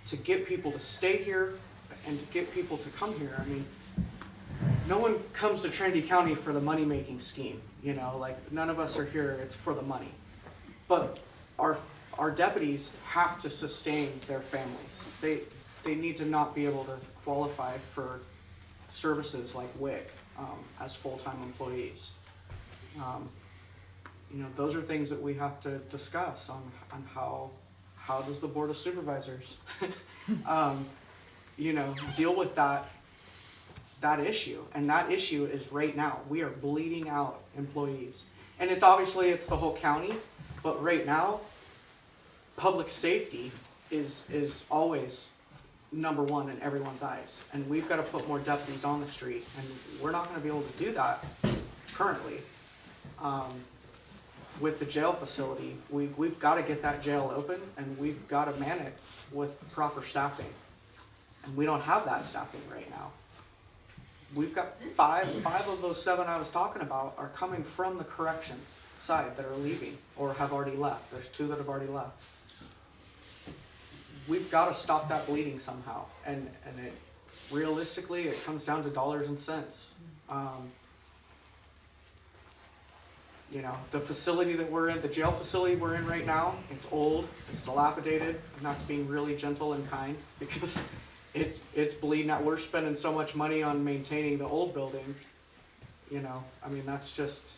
to get people to stay here and to get people to come here. I mean, no one comes to Trinity County for the money-making scheme, you know, like none of us are here, it's for the money. But our deputies have to sustain their families. They need to not be able to qualify for services like WIC as full-time employees. You know, those are things that we have to discuss on how does the Board of Supervisors you know, deal with that issue. And that issue is right now, we are bleeding out employees. And it's obviously the whole county, but right now, public safety is always number one in everyone's eyes. And we've got to put more deputies on the street, and we're not going to be able to do that currently. With the jail facility, we've got to get that jail open, and we've got to man it with proper staffing. And we don't have that staffing right now. We've got five of those 7 I was talking about are coming from the corrections side that are leaving or have already left. There's 2 that have already left. We've got to stop that bleeding somehow. And realistically, it comes down to dollars and cents. You know, the facility that we're in, the jail facility we're in right now, it's old, it's dilapidated, and that's being really gentle and kind because it's bleeding out. We're spending so much money on maintaining the old building, you know, I mean, that's just,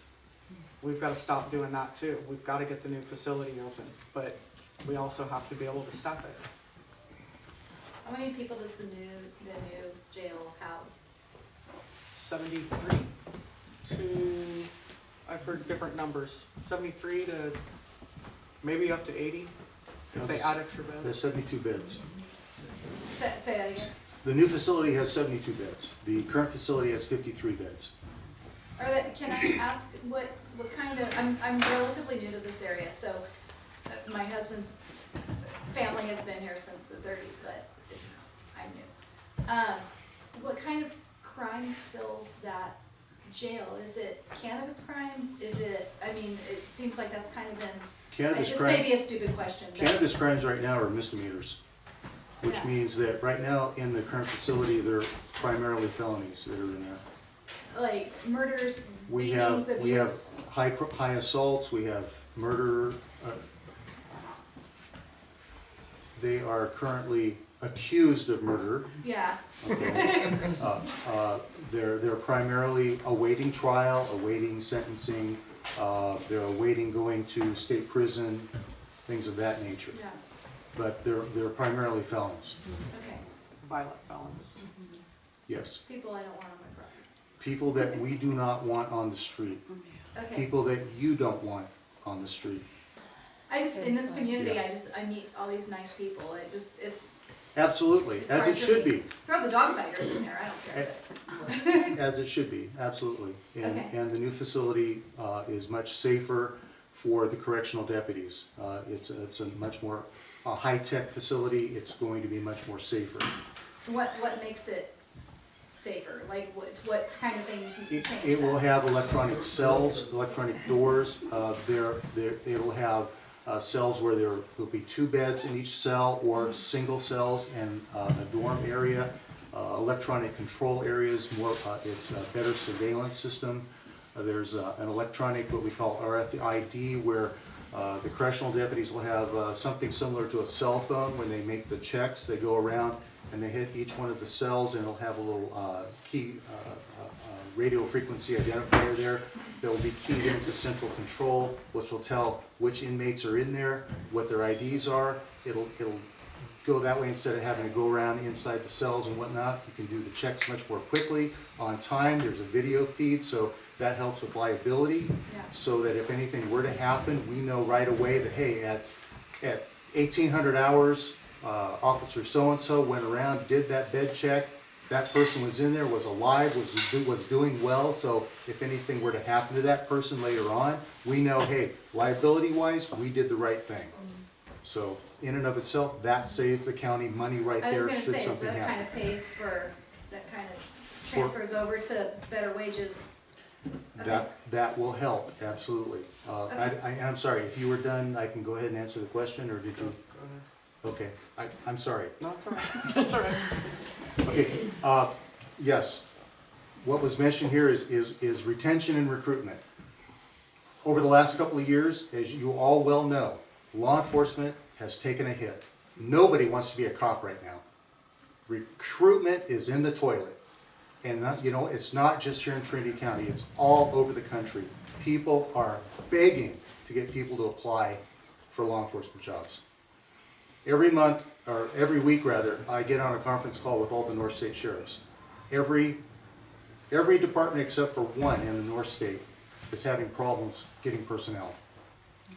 we've got to stop doing that too. We've got to get the new facility open, but we also have to be able to staff it. How many people does the new jail house? 73 to, I've heard different numbers, 73 to maybe up to 80 if they add extra beds. There's 72 beds. Say that again. The new facility has 72 beds. The current facility has 53 beds. Can I ask what what kind of, I'm relatively new to this area, so my husband's family has been here since the 30s, but I'm new. What kind of crimes fills that jail? Is it cannabis crimes? Is it, I mean, it seems like that's kind of been, Cannabis this crime, may be a stupid question, but. cannabis crimes right now are misdemeanors, which Yeah. means that right now in the current facility, they're primarily felonies that are in there. Like murders, We beatings, have abuse. high assaults, we have murder. They are currently accused of murder. Yeah, Okay. They're primarily awaiting trial, awaiting sentencing, they're awaiting going to state prison, things of that nature. yeah, But they're primarily felons, okay. Violent felons. yes. People I don't want on my property. People that we do not want on the street, Okay. people that you don't want on the street. I just, in this community, Yeah. I meet all these nice people. It's Absolutely, It's as hard it for should me. be, throw the dog fighters in there, I don't care. as it should be, absolutely. And, Okay. and the new facility is much safer for the correctional deputies. It's a much more high-tech facility, it's going to be much more safer. What makes it safer? Like what kind of things you It, change it will that? have electronic cells, electronic doors. It'll have cells where there will be 2 beds in each cell or single cells and a dorm area, electronic control areas, it's a better surveillance system. There's an electronic, what we call RFID, where the correctional deputies will have something similar to a cell phone. When they make the checks, they go around and they hit each one of the cells, and it'll have a little key radio frequency identifier there that will be keyed into central control, which will tell which inmates are in there, what their IDs are. It'll go that way instead of having to go around inside the cells and whatnot. You can do the checks much more quickly, on time. There's a video feed, so that helps with liability. Yeah. So that if anything were to happen, we know right away that, hey, at 1800 hours, Officer so-and-so went around, did that bed check, that person was in there, was alive, was doing well, so if anything were to happen to that person later on, we know, hey, liability-wise, we did the right thing. So, in and of itself, that saves the county money right I was there gonna should say, so something that kind happen. of pays for, that kind of transfers over to better wages. Okay. That will help, absolutely. I'm sorry, if you were done, I can go ahead and answer the question, or did you? Go ahead. Okay, I'm sorry. No, it's all right. That's all right. Okay, yes, what was mentioned here is retention and recruitment. Over the last couple of years, as you all well know, law enforcement has taken a hit. Nobody wants to be a cop right now. Recruitment is in the toilet. And it's not just here in Trinity County, it's all over the country. People are begging to get people to apply for law enforcement jobs. Every month, or every week rather, I get on a conference call with all the North State sheriffs. Every department except for one in the North State is having problems getting personnel.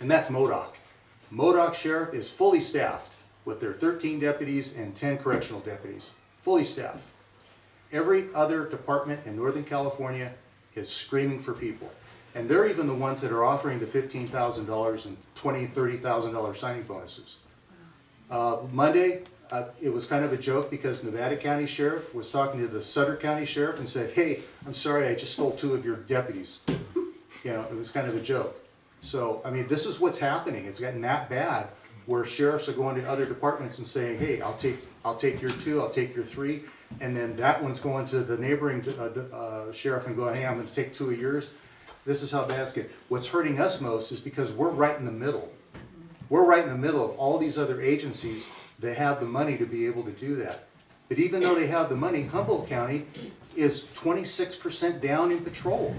And that's MODOC. MODOC Sheriff is fully staffed with their 13 deputies and 10 correctional deputies. Fully staffed. Every other department in Northern California is screaming for people. And they're even the ones that are offering the $15,000 and $20,000, $30,000 signing bonuses. Monday, it was kind of a joke because Nevada County Sheriff was talking to the Sutter County Sheriff and said, hey, I'm sorry, I just stole 2 of your deputies. It was kind of a joke. So, I mean, this is what's happening. It's gotten that bad where sheriffs are going to other departments and saying, hey, I'll take your 2, I'll take your 3. And then that one's going to the neighboring sheriff and going, hey, I'm going to take 2 of yours. This is how bad it's getting. What's hurting us most is because we're right in the middle. We're right in the middle of all these other agencies that have the money to be able to do that. But even though they have the money, Humboldt County is 26% down in patrol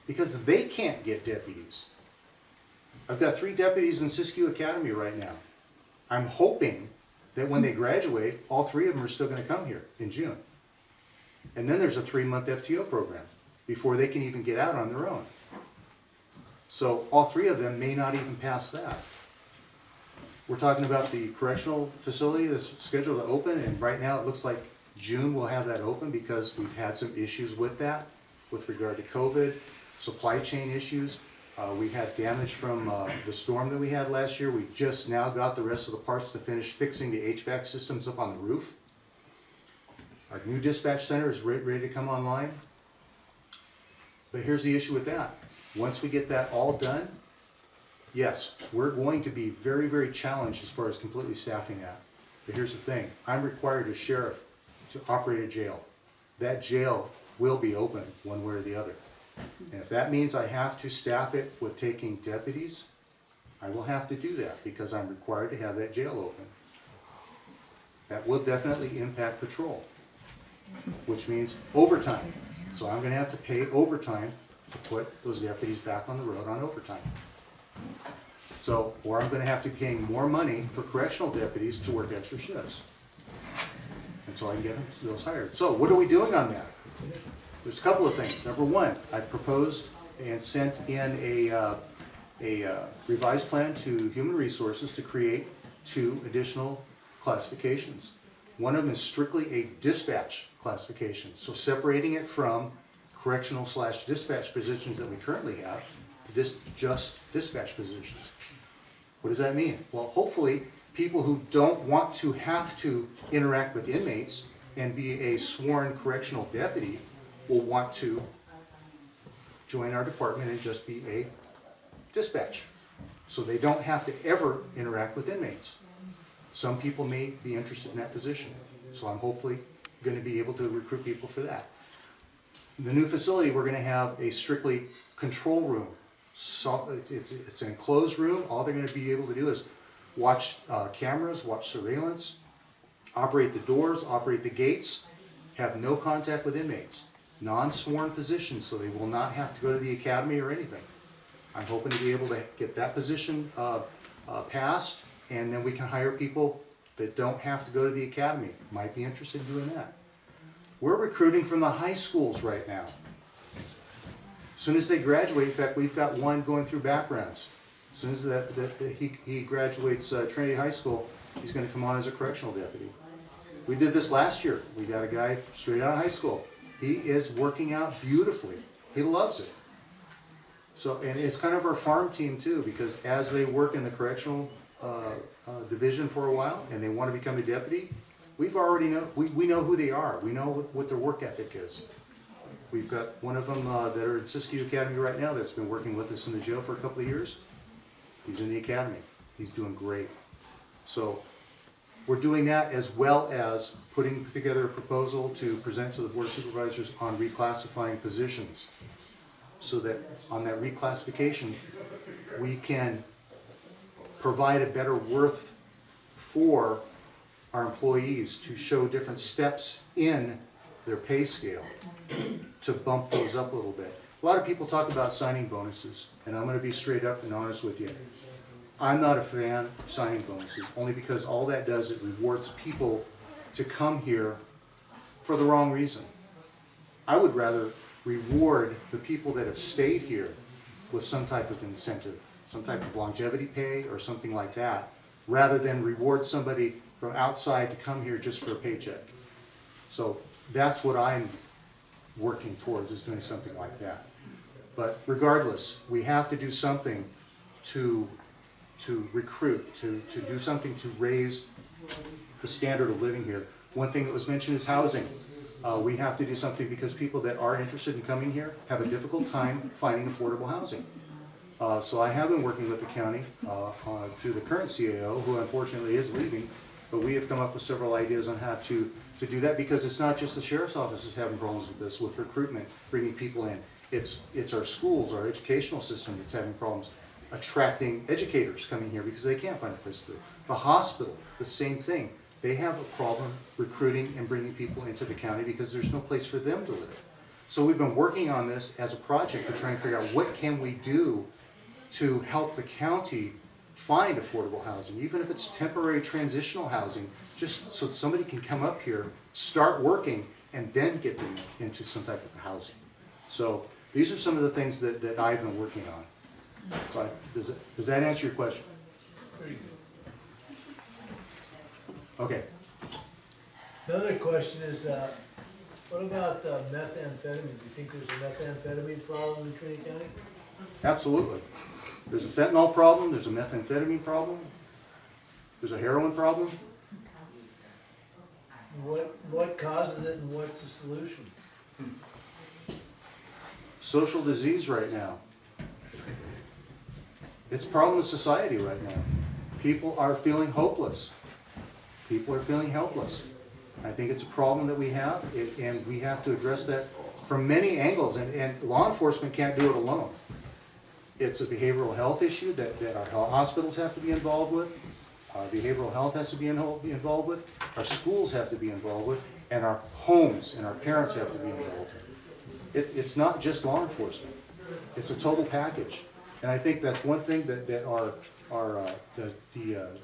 because they can't get deputies. I've got 3 deputies in Siskiyou Academy right now. I'm hoping that when they graduate, all 3 of them are still going to come here in June. And then there's a 3-month FTO program before they can even get out on their own. So all 3 of them may not even pass that. We're talking about the correctional facility that's scheduled to open, and right now it looks like June we'll have that open because we've had some issues with that with regard to COVID, supply chain issues. We had damage from the storm that we had last year. We just now got the rest of the parts to finish fixing the HVAC systems up on the roof. Our new dispatch center is ready to come online. But here's the issue with that. Once we get that all done, yes, we're going to be very, very challenged as far as completely staffing that. But here's the thing. I'm required as sheriff to operate a jail. That jail will be open one way or the other. And if that means I have to staff it with taking deputies, I will have to do that because I'm required to have that jail open. That will definitely impact patrol, which means overtime. So I'm gonna have to pay overtime to put those deputies back on the road on overtime. So, or I'm gonna have to be paying more money for correctional deputies to work extra shifts until I can get those hired. So what are we doing on that? There's a couple of things. Number one, I proposed and sent in a revised plan to Human Resources to create 2 additional classifications. One of them is strictly a dispatch classification, so separating it from correctional/dispatch positions that we currently have to just dispatch positions. What does that mean? Well, hopefully, people who don't want to have to interact with inmates and be a sworn correctional deputy will want to join our department and just be a dispatch. So they don't have to ever interact with inmates. Some people may be interested in that position. So I'm hopefully going to be able to recruit people for that. In the new facility, we're going to have a strictly control room. So it's an enclosed room. All they're going to be able to do is watch cameras, watch surveillance, operate the doors, operate the gates, have no contact with inmates. Non-sworn positions, so they will not have to go to the academy or anything. I'm hoping to be able to get that position passed, and then we can hire people that don't have to go to the academy. Might be interested in doing that. We're recruiting from the high schools right now. As soon as they graduate, in fact, we've got one going through backgrounds. As soon as he graduates Trinity High School, he's going to come on as a correctional deputy. We did this last year. We got a guy straight out of high school. He is working out beautifully. He loves it. So, and it's kind of our farm team too, because as they work in the correctional division for a while and they want to become a deputy, we know who they are. We know what their work ethic is. We've got one of them that are at Siskiyou Academy right now that's been working with us in the jail for a couple of years. He's in the academy. He's doing great. So we're doing that as well as putting together a proposal to present to the Board of Supervisors on reclassifying positions, so that on that reclassification, we can provide a better worth for our employees to show different steps in their pay scale to bump those up a little bit. A lot of people talk about signing bonuses, and I'm going to be straight up and honest with you. I'm not a fan of signing bonuses, only because all that does is rewards people to come here for the wrong reason. I would rather reward the people that have stayed here with some type of incentive, some type of longevity pay or something like that, rather than reward somebody from outside to come here just for a paycheck. So that's what I'm working towards, is doing something like that. But regardless, we have to do something to recruit, to do something to raise the standard of living here. One thing that was mentioned is housing. We have to do something because people that are interested in coming here have a difficult time finding affordable housing. So I have been working with the county through the current CAO, who unfortunately is leaving, but we have come up with several ideas on how to do that, because it's not just the sheriff's office is having problems with this, with recruitment, bringing people in. It's our schools, our educational system that's having problems attracting educators coming here because they can't find a place to live. The hospital, the same thing. They have a problem recruiting and bringing people into the county because there's no place for them to live. So we've been working on this as a project to try and figure out what can we do to help the county find affordable housing, even if it's temporary transitional housing, just so somebody can come up here, start working, and then get them into some type of housing. So these are some of the things that I've been working on. So does that answer your question? Very good. Okay. Another question is, what about methamphetamine? Do you think there's a methamphetamine problem in Trinity County? Absolutely. There's a fentanyl problem, there's a methamphetamine problem, there's a heroin problem. What causes it and what's the solution? Social disease right now. It's a problem with society right now. People are feeling hopeless. People are feeling helpless. I think it's a problem that we have, and we have to address that from many angles, and law enforcement can't do it alone. It's a behavioral health issue that our hospitals have to be involved with, behavioral health has to be involved with, our schools have to be involved with, and our homes and our parents have to be involved with. It's not just law enforcement. It's a total package. And I think that's one thing that the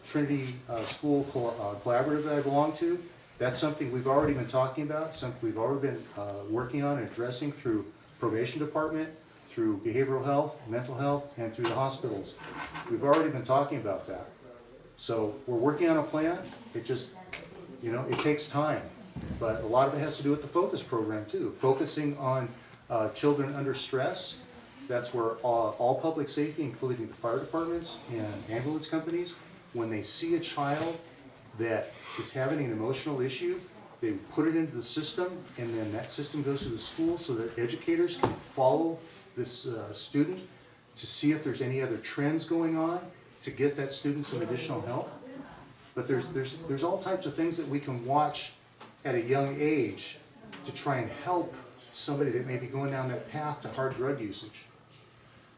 Trinity School Collaborative that I belong to, that's something we've already been talking about, something we've already been working on and addressing through probation department, through behavioral health, mental health, and through the hospitals. We've already been talking about that. So we're working on a plan. It just, it takes time. But a lot of it has to do with the FOCUS program too. Focusing on children under stress. That's where all public safety, including the fire departments and ambulance companies, when they see a child that is having an emotional issue, they put it into the system, and then that system goes to the school so that educators can follow this student to see if there's any other trends going on, to get that student some additional help. But there's all types of things that we can watch at a young age to try and help somebody that may be going down that path to hard drug usage.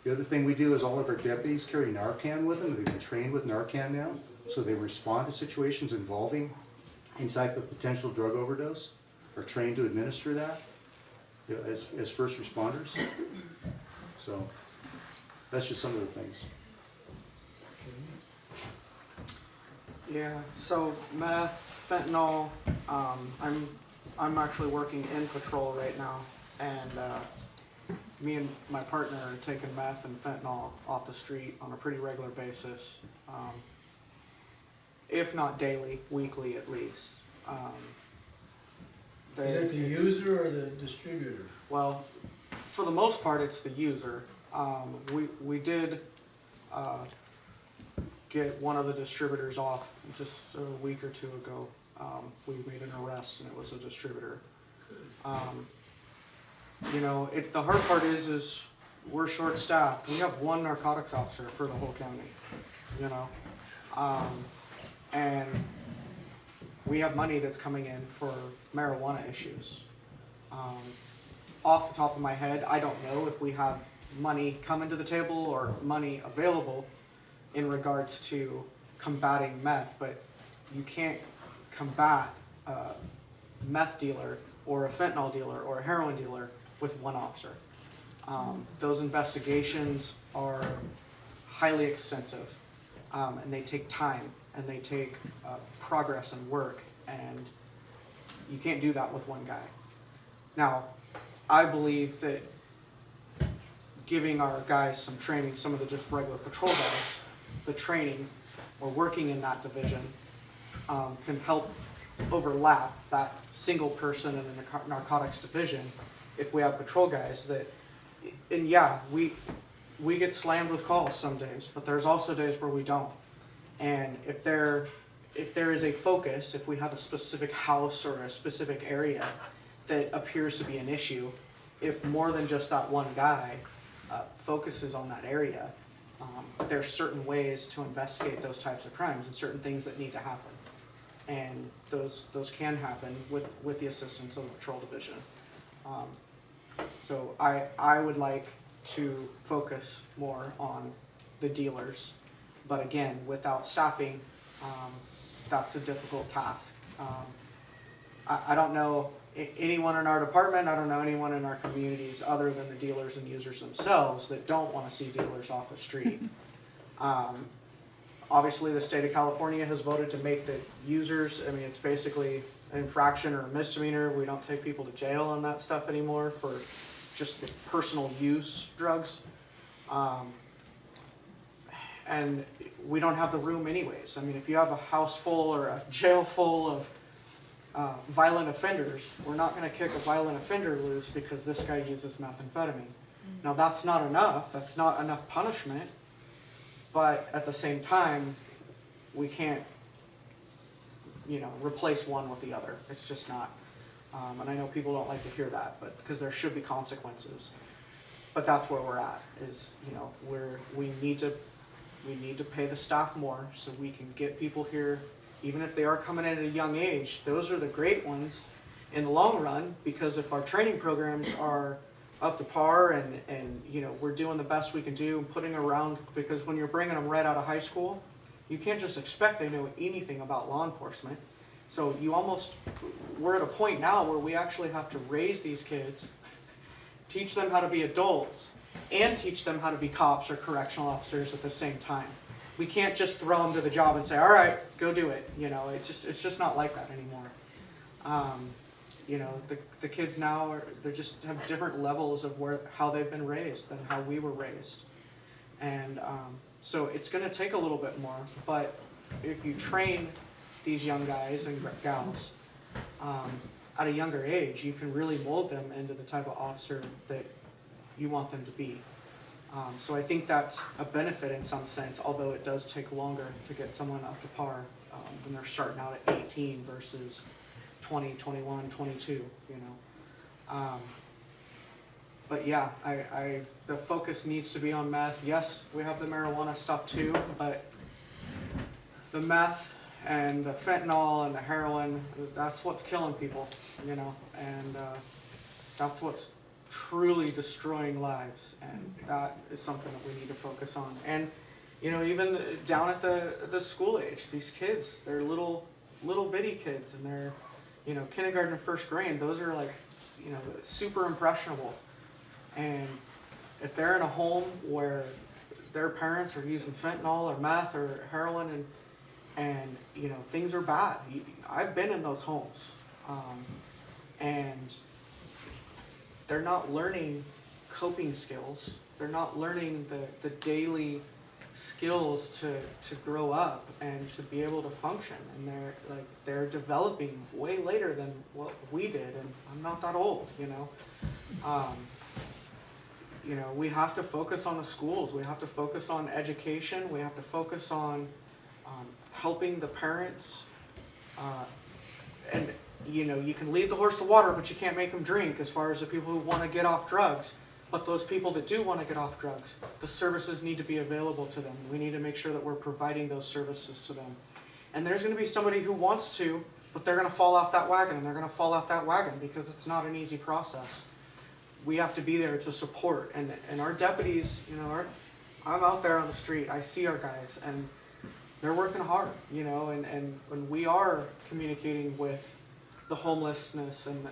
The other thing we do is all of our deputies carry Narcan with them. They've been trained with Narcan now, so they respond to situations involving any type of potential drug overdose, are trained to administer that as first responders. So that's just some of the things. Yeah, so meth, fentanyl, I'm actually working in patrol right now, and me and my partner are taking meth and fentanyl off the street on a pretty regular basis, if not daily, weekly at least. Is it the user or the distributor? Well, for the most part, it's the user. We did get one of the distributors off just a week or two ago. We made an arrest, and it was a distributor. The hard part is we're short-staffed. We have one narcotics officer for the whole county, and we have money that's coming in for marijuana issues. Off the top of my head, I don't know if we have money coming to the table or money available in regards to combating meth, but you can't combat a meth dealer or a fentanyl dealer or a heroin dealer with one officer. Those investigations are highly extensive, and they take time, and they take progress and work, and you can't do that with one guy. Now, I believe that giving our guys some training, some of the just regular patrol guys, the training or working in that division can help overlap that single person in the narcotics division if we have patrol guys that, and yeah, we get slammed with calls some days, but there's also days where we don't. And if there is a focus, if we have a specific house or a specific area that appears to be an issue, if more than just that one guy focuses on that area, there's certain ways to investigate those types of crimes and certain things that need to happen. And those can happen with the assistance of the patrol division. So I would like to focus more on the dealers, but again, without staffing, that's a difficult task. I don't know anyone in our department, I don't know anyone in our communities other than the dealers and users themselves that don't want to see dealers off the street. Obviously, the state of California has voted to make the users, it's basically an infraction or a misdemeanor. We don't take people to jail on that stuff anymore for just the personal use drugs. And we don't have the room anyways. If you have a house full or a jail full of violent offenders, we're not going to kick a violent offender loose because this guy uses methamphetamine. Now that's not enough, that's not enough punishment, but at the same time, we can't, replace one with the other. It's just not. And I know people don't like to hear that, but because there should be consequences. But that's where we're at, is, we need to pay the staff more so we can get people here, even if they are coming in at a young age. Those are the great ones in the long run, because if our training programs are up to par and we're doing the best we can do and putting around, because when you're bringing them right out of high school, you can't just expect they know anything about law enforcement. So we're at a point now where we actually have to raise these kids, teach them how to be adults, and teach them how to be cops or correctional officers at the same time. We can't just throw them to the job and say, all right, go do it. It's just not like that anymore. The kids now they just have different levels of how they've been raised than how we were raised. And so it's going to take a little bit more, but if you train these young guys and gals at a younger age, you can really mold them into the type of officer that you want them to be. So I think that's a benefit in some sense, although it does take longer to get someone up to par when they're starting out at 18 versus 20, 21, 22, But yeah, the focus needs to be on meth. Yes, we have the marijuana stuff too, but the meth and the fentanyl and the heroin, that's what's killing people, and that's what's truly destroying lives, and that is something that we need to focus on. And even down at the school age, these kids, they're little bitty kids, and they're kindergarten and first grade. Those are like super impressionable, and if they're in a home where their parents are using fentanyl or meth or heroin and things are bad. I've been in those homes, and they're not learning coping skills. They're not learning the daily skills to grow up and to be able to function. And they're developing way later than what we did. And I'm not that old, we have to focus on the schools. We have to focus on education. We have to focus on helping the parents. And you can lead the horse to water, but you can't make them drink, as far as the people who want to get off drugs. But those people that do want to get off drugs, the services need to be available to them. We need to make sure that we're providing those services to them. And there's going to be somebody who wants to, but they're going to fall off that wagon, and they're going to fall off that wagon because it's not an easy process. We have to be there to support. And our deputies, I'm out there on the street, I see our guys, and they're working hard, and when we are communicating with the homelessness and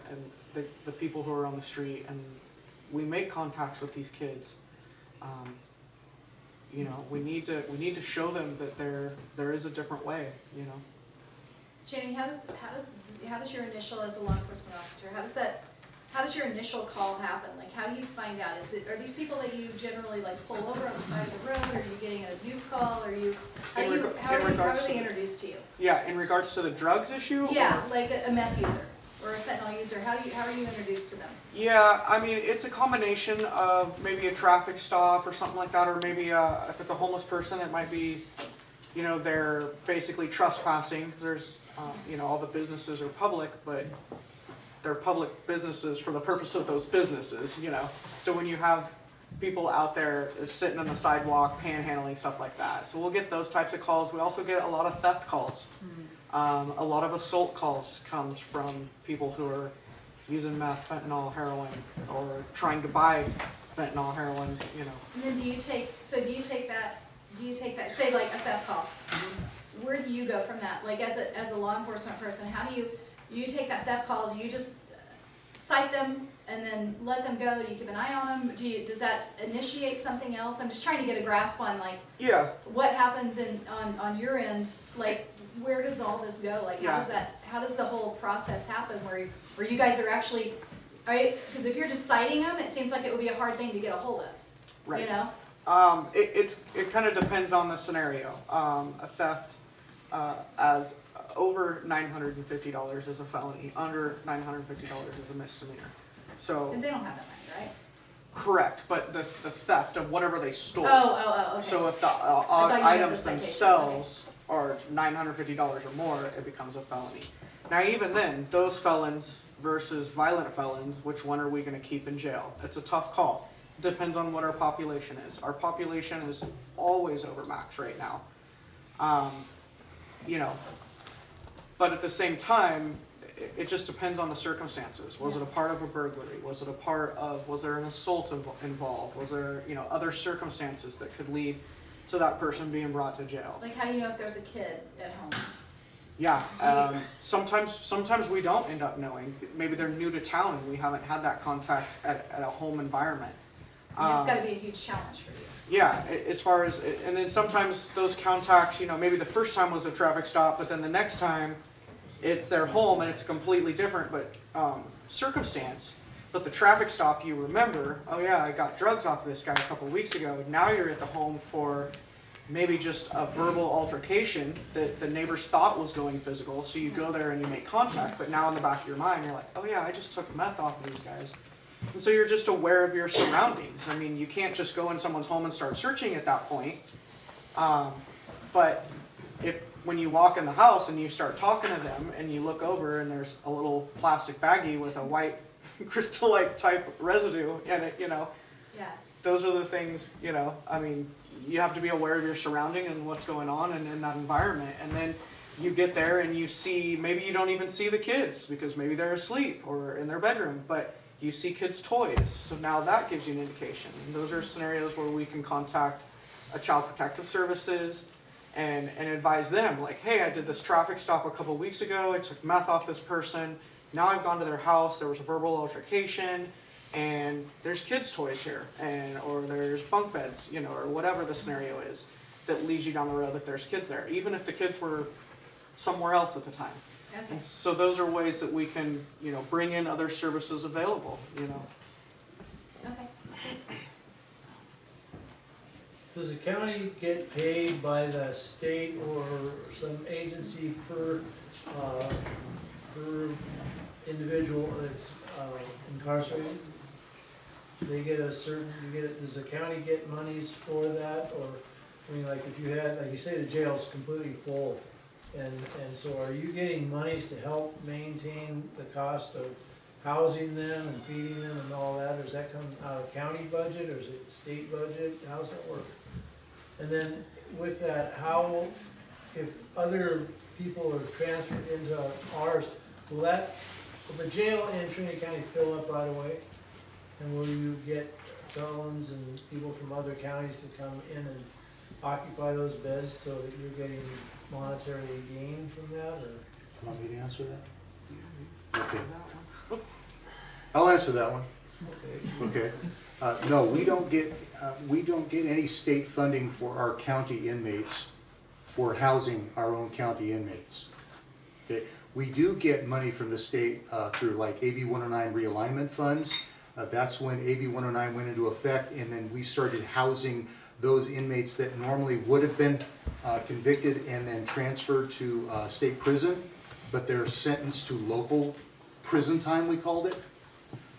the people who are on the street, and we make contacts with these kids, we need to show them that there is a different way, Jayme, how does your initial as a law enforcement officer, how does your initial call happen? Like, how do you find out? Are these people that you generally pull over on the side of the road? Or are you getting an abuse call? How are they introduced to you? Yeah, in regards to the drugs issue? Yeah, like a meth user or a fentanyl user. How are you introduced to them? Yeah, I mean, it's a combination of maybe a traffic stop or something like that, or maybe if it's a homeless person, it might be, they're basically trespassing. There's, all the businesses are public, but they're public businesses for the purpose of those businesses, So when you have people out there sitting on the sidewalk, panhandling, stuff like that. So we'll get those types of calls. We also get a lot of theft calls. A lot of assault calls comes from people who are using meth, fentanyl, heroin, or trying to buy fentanyl, heroin, And then do you take that, say like a theft call, where do you go from that? Like as a law enforcement person, how do you take that theft call? Do you just cite them and then let them go? Do you keep an eye on them? Does that initiate something else? I'm just trying to get a grasp on what happens on your end. Where does all this go? How does the whole process happen where you guys are actually, right? Because if you're just citing them, it seems like it would be a hard thing to get a hold of. Right. It kind of depends on the scenario. A theft as over $950 is a felony. Under $950 is a misdemeanor. So and they don't have that money, right? Correct, but the theft of whatever they stole. Okay. So if the thought you meant the items citation. themselves are $950 or more, it becomes a felony. Now even then, those felons versus violent felons, which one are we gonna keep in jail? It's a tough call. Depends on what our population is. Our population is always over max right now. You know, but at the same time, it just depends on the circumstances. Was it a part of a burglary? Was it a part of, was there an assault involved? Was there, you know, other circumstances that could lead to that person being brought to jail? Like, how do you know if there's a kid at home? Yeah, sometimes we don't end up knowing. Maybe they're new to town and we haven't had that contact at a home environment. I mean, it's gotta be a huge challenge for you. Yeah, as far as, and then sometimes those contacts, you know, maybe the first time was a traffic stop, but then the next time it's their home and it's completely different, but circumstance. But the traffic stop, you remember, oh yeah, I got drugs off of this guy a couple weeks ago. Now you're at the home for maybe just a verbal altercation that the neighbors thought was going physical. So you go there and you make contact, but now in the back of your mind, you're like, oh yeah, I just took meth off of these guys. And so you're just aware of your surroundings. I mean, you can't just go in someone's home and start searching at that point. But when you walk in the house and you start talking to them and you look over and there's a little plastic baggie with a white crystal-like type residue in it, you know, Yeah. those are the things, you know, I mean, you have to be aware of your surrounding and what's going on and in that environment. And then you get there and you see, maybe you don't even see the kids because maybe they're asleep or in their bedroom, but you see kids' toys. So now that gives you an indication. And those are scenarios where we can contact a Child Protective Services and advise them, like, hey, I did this traffic stop a couple weeks ago, I took meth off this person, now I've gone to their house, there was a verbal altercation, and there's kids' toys here, or there's bunk beds, you know, or whatever the scenario is that leads you down the road that there's kids there, even if the kids were somewhere else at the time. Okay. And so those are ways that we can, you know, bring in other services available, you know. Okay, thanks. Does the county get paid by the state or some agency per individual that's incarcerated? They get a certain, does the county get monies for that? Or, I mean, like if you had, like you say, the jail's completely full, and so are you getting monies to help maintain the cost of housing them and feeding them and all that? Or does that come out of county budget, or is it state budget? How's that work? And then with that, how, if other people are transferred into ours, will the jail in Trinity County fill up right away? And will you get felons and people from other counties to come in and occupy those beds so that you're getting monetary gain from that, or? Want me to answer that? Okay. I'll answer that one. Okay. Okay. No, we don't get any state funding for our county inmates for housing our own county inmates. Okay. We do get money from the state through like AB 109 realignment funds. That's when AB 109 went into effect, and then we started housing those inmates that normally would have been convicted and then transferred to state prison, but they're sentenced to local prison time, we called it.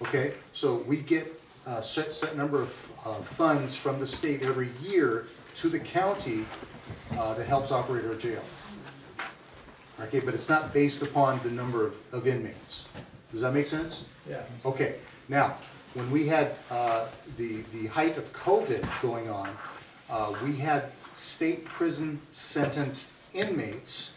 Okay, so we get a set number of funds from the state every year to the county that helps operate our jail. Okay, but it's not based upon the number of inmates. Does that make sense? Yeah. Okay, now, when we had the height of COVID going on, we had state prison sentenced inmates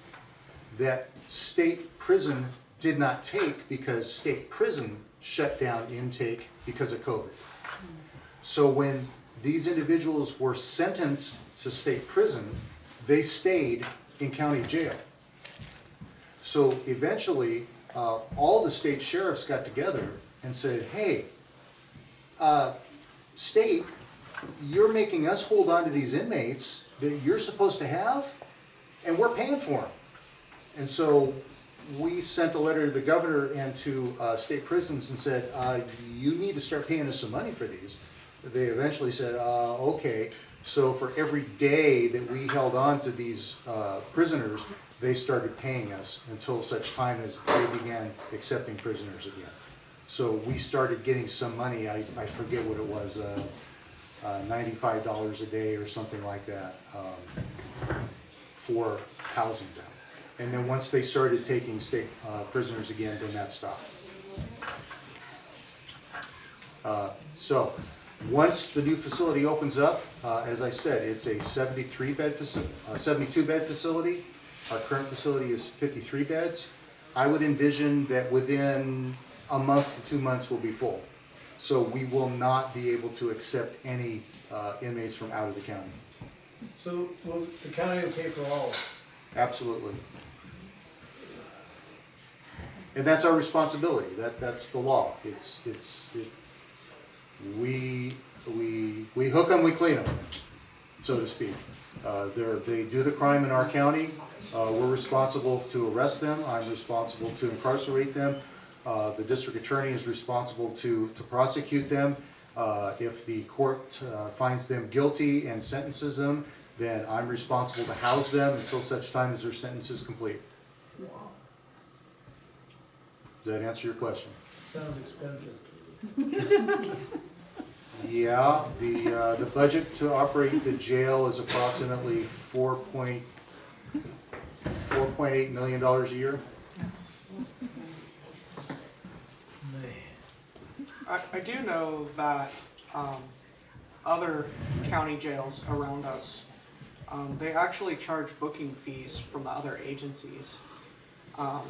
that state prison did not take because state prison shut down intake because of COVID. So when these individuals were sentenced to state prison, they stayed in county jail. So eventually, all the state sheriffs got together and said, hey, state, you're making us hold on to these inmates that you're supposed to have, and we're paying for them. And so we sent a letter to the governor and to state prisons and said, you need to start paying us some money for these. They eventually said, okay. So for every day that we held on to these prisoners, they started paying us until such time as they began accepting prisoners again. So we started getting some money, I forget what it was, $95 a day or something like that, for housing them. And then once they started taking state prisoners again, then that stopped. So, once the new facility opens up, as I said, it's a 72-bed facility. Our current facility is 53 beds. I would envision that within a month to 2 months we'll be full. So we will not be able to accept any inmates from out of the county. So will the county pay for all of it? Absolutely. And that's our responsibility. That's the law. We hook them, we clean them, so to speak. They do the crime in our county. We're responsible to arrest them. I'm responsible to incarcerate them. The district attorney is responsible to prosecute them. If the court finds them guilty and sentences them, then I'm responsible to house them until such time as their sentence is complete. Does that answer your question? Sounds expensive. Yeah, the budget to operate the jail is approximately $4.8 million a year. I do know that other county jails around us, they actually charge booking fees from the other agencies.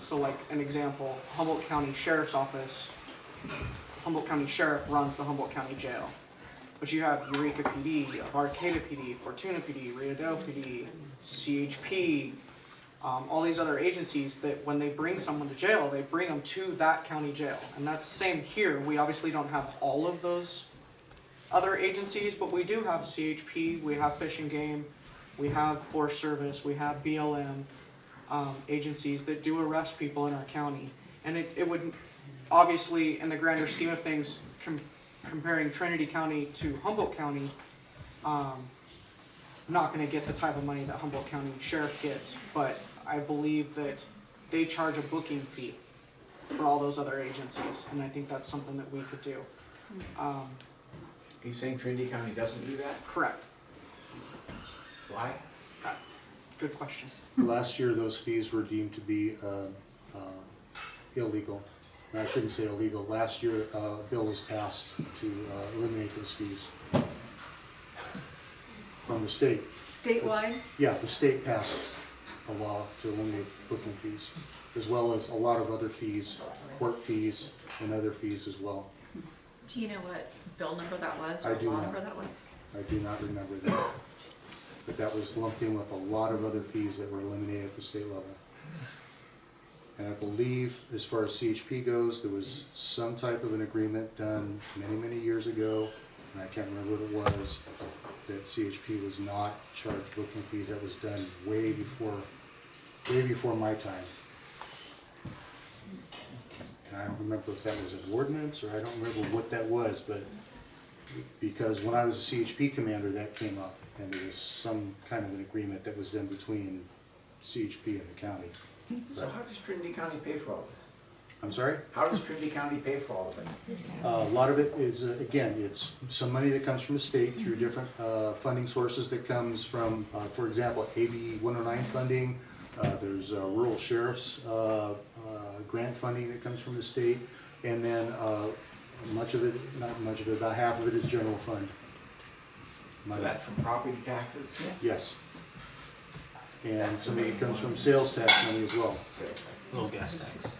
So like an example, Humboldt County Sheriff's Office, Humboldt County Sheriff runs the Humboldt County Jail. But you have Eureka PD, Arcata PD, Fortuna PD, Riodale PD, CHP, all these other agencies that when they bring someone to jail, they bring them to that county jail. And that's the same here. We obviously don't have all of those other agencies, but we do have CHP, we have Fish and Game, we have Forest Service, we have BLM agencies that do arrest people in our county. And it would, obviously, in the grander scheme of things, comparing Trinity County to Humboldt County, not going to get the type of money that Humboldt County Sheriff gets, but I believe that they charge a booking fee for all those other agencies, and I think that's something that we could do. Are you saying Trinity County doesn't do that? Correct. Why? Good question. Last year, those fees were deemed to be illegal. And I shouldn't say illegal. Last year, a bill was passed to eliminate those fees from the state. Statewide? Yeah, the state passed a law to eliminate booking fees, as well as a lot of other fees, court fees, and other fees as well. Do you know what bill number that was I or do law not. number that was? I do not remember that. But that was lumped in with a lot of other fees that were eliminated at the state level. And I believe, as far as CHP goes, there was some type of an agreement done many, many years ago, and I can't remember what it was, that CHP was not charged booking fees. That was done way before my time. And I don't remember if that was an ordinance, or I don't remember what that was, but because when I was a CHP commander, that came up, and there was some kind of an agreement that was done between CHP and the county. So how does Trinity County pay for all this? I'm sorry? How does Trinity County pay for all of it? A lot of it is, again, it's some money that comes from the state through different funding sources that comes from, for example, AB 109 funding. There's rural sheriff's grant funding that comes from the state. And then much of it, not much of it, about half of it is general fund So money. that's from property taxes? Yes. And some of it comes from sales tax money as well. Little gas tax.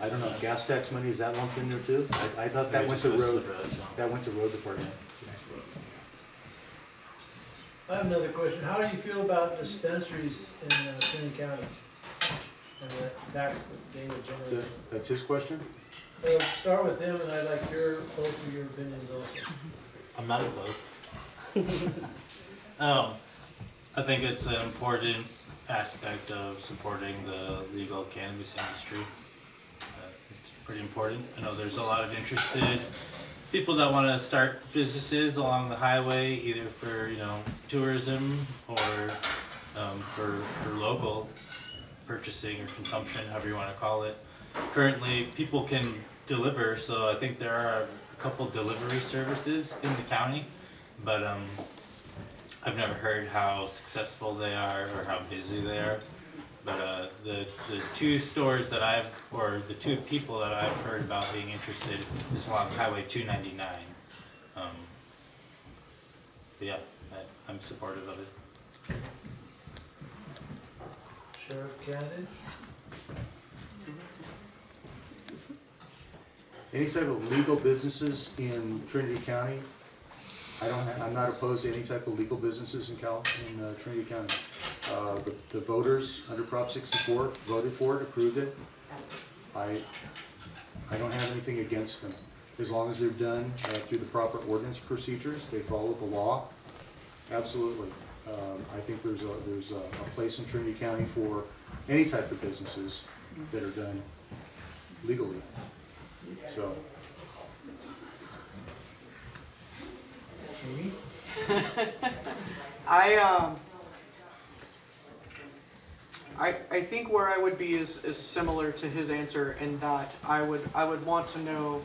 I don't know, gas tax money, is that lumped in there too? I thought that Maybe went it to just goes road, the roads, huh? that went to road department. I have another question. How do you feel about dispensaries in Trinity County? And the tax that they would generate? That's his question? Start with him, and I'd like both of your opinions also. I'm not opposed. I think it's an important aspect of supporting the legal cannabis industry. It's pretty important. I know there's a lot of interested people that want to start businesses along the highway, either for tourism or for local purchasing or consumption, however you want to call it. Currently, people can deliver, so I think there are a couple delivery services in the county, but I've never heard how successful they are or how busy they are. But the two stores that the two people that I've heard about being interested is along Highway 299. But yeah, I'm supportive of it. Sheriff candidate? Any type of legal businesses in Trinity County, I'm not opposed to any type of legal businesses in Trinity County. The voters under Prop 64 voted for it, approved it. I don't have anything against them. As long as they're done through the proper ordinance procedures, they follow the law, absolutely. I think there's a place in Trinity County for any type of businesses that are done legally. So. I think where I would be is similar to his answer in that I would want to know,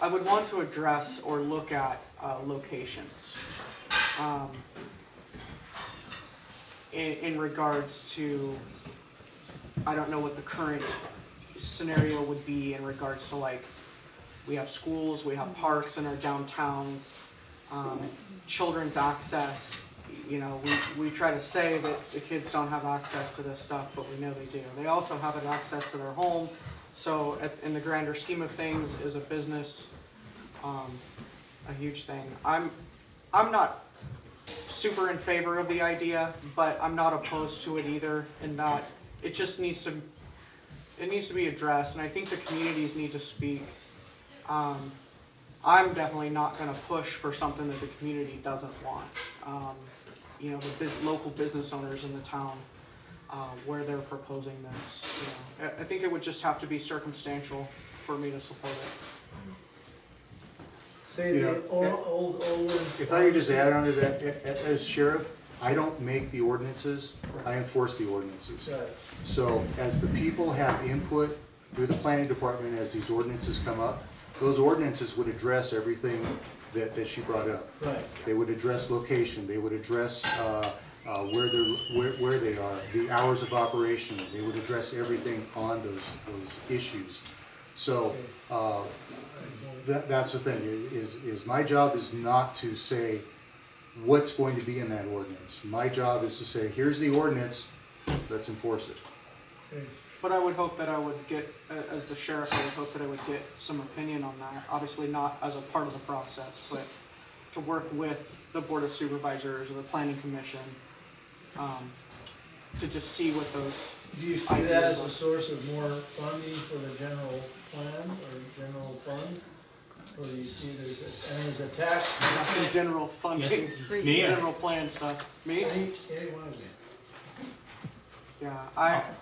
I would want to address or look at locations in regards to, I don't know what the current scenario would be in regards to, like, we have schools, we have parks in our downtowns, children's access. You know, we try to say that the kids don't have access to this stuff, but we know they do. They also have access to their home. So in the grander scheme of things, is a business a huge thing? I'm not super in favor of the idea, but I'm not opposed to it either, in that it just needs to be addressed, and I think the communities need to speak. I'm definitely not going to push for something that the community doesn't want. You know, the local business owners in the town where they're proposing this. You know, I think it would just have to be circumstantial for me to support it. Say the old. If I could just add on to that, as sheriff, I don't make the ordinances, I enforce the ordinances. Right. So as the people have input through the planning department as these ordinances come up, those ordinances would address everything that she brought up. Right. They would address location, they would address where they are, the hours of operation, they would address everything on those issues. So that's the thing, is my job is not to say what's going to be in that ordinance. My job is to say, here's the ordinance, let's enforce it. Okay. But I would hope that I would get, as the sheriff, I would hope that I would get some opinion on that. Obviously not as a part of the process, but to work with the Board of Supervisors or the Planning Commission to just see what those Do you see that as a source of more funding for the general plan or general fund? Or do you see there's a tax? in general funding, Yes, me or- general plan stuff? Me? Any one of you. Yeah,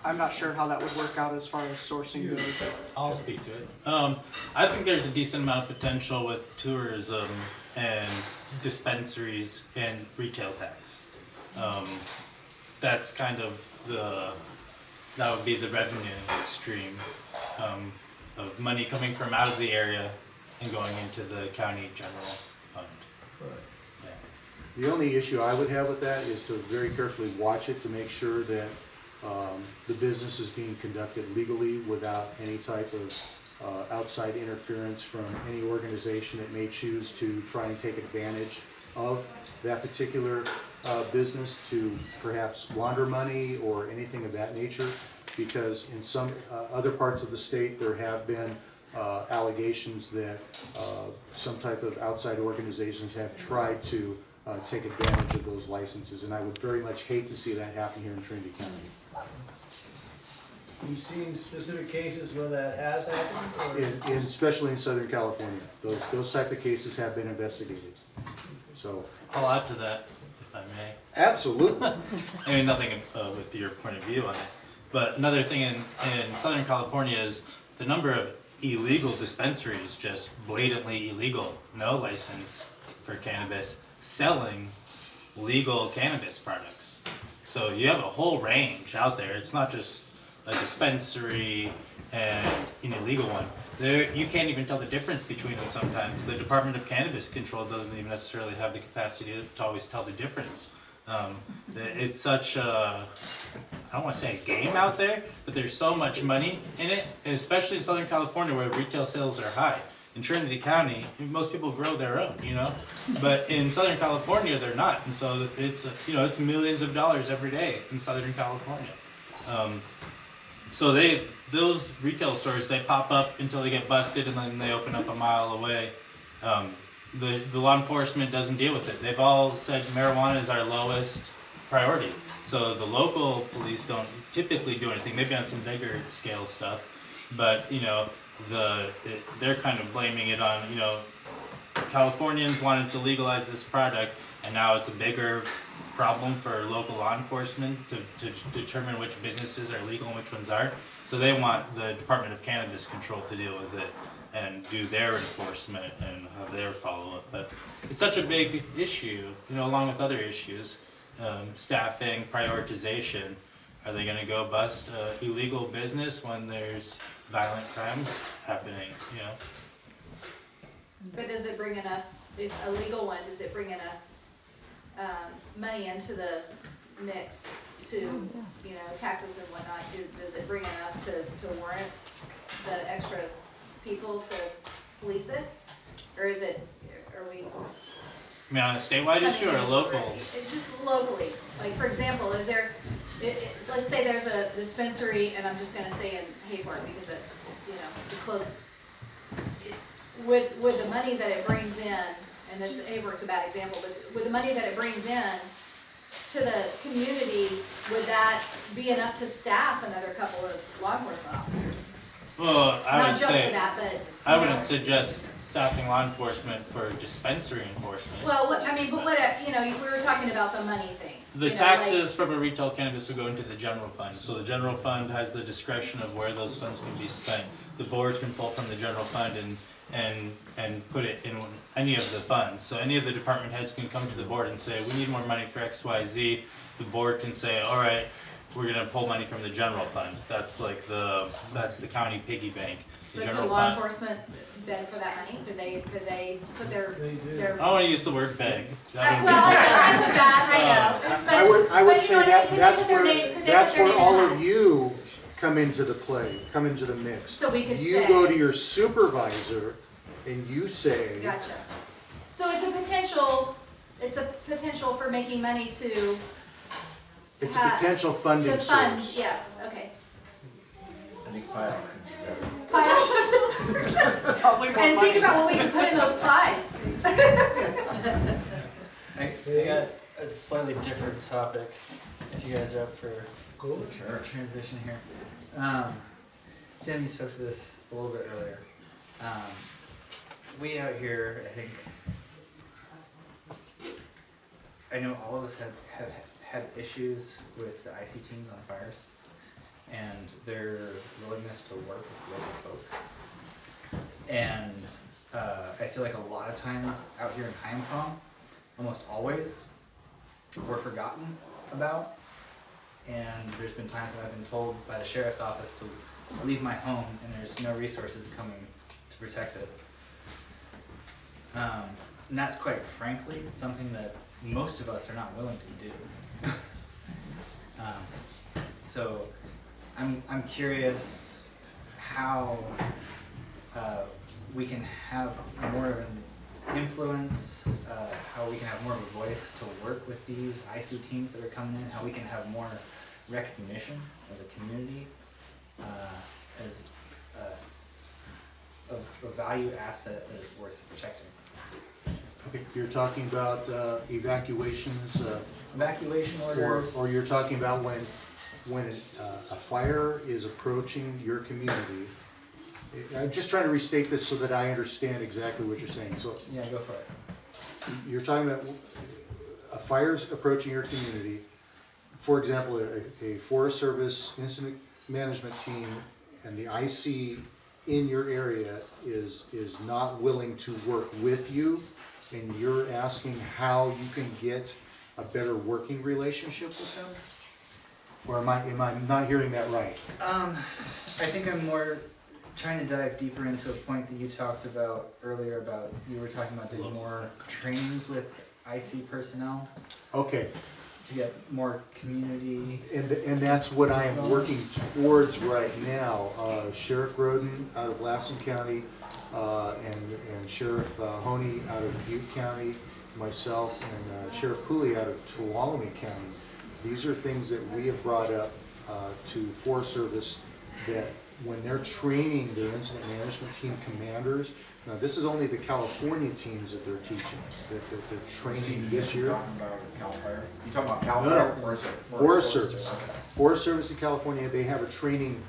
I'm not sure how that would work out as far as sourcing goes. I'll speak to it. I think there's a decent amount of potential with tourism and dispensaries and retail tax. That's kind of that would be the revenue stream of money coming from out of the area and going into the county general fund. Right. Yeah. The only issue I would have with that is to very carefully watch it to make sure that the business is being conducted legally without any type of outside interference from any organization that may choose to try and take advantage of that particular business to perhaps launder money or anything of that nature, because in some other parts of the state there have been allegations that some type of outside organizations have tried to take advantage of those licenses, and I would very much hate to see that happen here in Trinity County. You've seen specific cases where that has happened? Or? Especially in Southern California, those type of cases have been investigated. So I'll add to that, if I may. absolutely. I mean, nothing with your point of view on it. But another thing in Southern California is the number of illegal dispensaries, just blatantly illegal, no license for cannabis, selling legal cannabis products. So you have a whole range out there. It's not just a dispensary and an illegal one. You can't even tell the difference between them sometimes. The Department of Cannabis Control doesn't even necessarily have the capacity to always tell the difference. It's such a, I don't want to say a game out there, but there's so much money in it, and especially in Southern California where retail sales are high. In Trinity County, most people grow their own, you know, but in Southern California they're not, and so it's it's millions of dollars every day in Southern California. So those retail stores, they pop up until they get busted, and then they open up a mile away. The law enforcement doesn't deal with it. They've all said marijuana is our lowest priority. So the local police don't typically do anything, maybe on some bigger scale stuff, but they're kind of blaming it on, Californians wanted to legalize this product, and now it's a bigger problem for local law enforcement to determine which businesses are legal and which ones aren't. So they want the Department of Cannabis Control to deal with it and do their enforcement and have their follow-up. But it's such a big issue, along with other issues, staffing, prioritization. Are they going to go bust illegal business when there's violent crimes happening, But does it bring enough, if a legal one, does it bring enough money into the mix to, taxes and whatnot? Does it bring enough to warrant the extra people to police it? Or are we? I mean, on a statewide issue or a local? It's just locally. Like, for example, is there, let's say there's a dispensary, and I'm just gonna say in Hayfork because it's, it's close. Would the money that it brings in, and Hayfork's a bad example, but would the money that it brings in to the community, would that be enough to staff another couple of law enforcement officers? Well, Not just for that, but. I wouldn't suggest staffing law enforcement for dispensary enforcement. Well, but we were talking about the money thing. The taxes from a retail cannabis would go into the general fund. So the general fund has the discretion of where those funds can be spent. The board can pull from the general fund and put it in any of the funds. So any of the department heads can come to the board and say, we need more money for X, Y, Z. The board can say, all right, we're gonna pull money from the general fund. That's like that's the county piggy bank. The But general could law fund. enforcement beg for that money? Could they put their? They do. their I don't want to use the word beg. Well, that's a bad, I know. I would but say you know what I that mean? that's Could they put their where name- could they put their name in all that? of you come into the play, come into the mix. So we could You say- go to your supervisor and you say, Gotcha. So it's a potential for making money to. it's a potential funding To fund, source. yes, okay. I think five. Pies. Probably more And money. think about what we can put in those pies. I got a slightly different topic, if you guys are up for Cool. a transition here. Tim, you spoke to this a little bit earlier. We out here, I think, I know all of us have had issues with the IC teams on fires and their willingness to work with local folks. And I feel like a lot of times out here in Hyampom, almost always, we're forgotten about. And there's been times when I've been told by the sheriff's office to leave my home and there's no resources coming to protect it. And that's quite frankly something that most of us are not willing to do. So I'm curious how we can have more of an influence, how we can have more of a voice to work with these IC teams that are coming in, how we can have more recognition as a community, as a value asset that is worth protecting. Okay, you're talking about evacuations, Evacuation orders. or you're talking about when a fire is approaching your community. I'm just trying to restate this so that I understand exactly what you're saying. So Yeah, go for it. you're talking about a fire's approaching your community. For example, a Forest Service incident management team and the IC in your area is not willing to work with you, and you're asking how you can get a better working relationship with them? Or am I not hearing that right? I think I'm more trying to dive deeper into a point that you talked about earlier about, you were talking about doing more trainings with IC personnel Okay, to get more community. and that's what I am working towards right now. Sheriff Groden out of Lassen County, and Sheriff Honey out of Butte County, myself, and Sheriff Cooley out of Tuolumne County. These are things that we have brought up to Forest Service, that when they're training their incident management team commanders, now this is only the California teams that they're teaching, that they're training this year. You talking about Cal Fire? You talking about Cal No, Fire? no. or Forest Forest Service. Forest Service in California, they have a training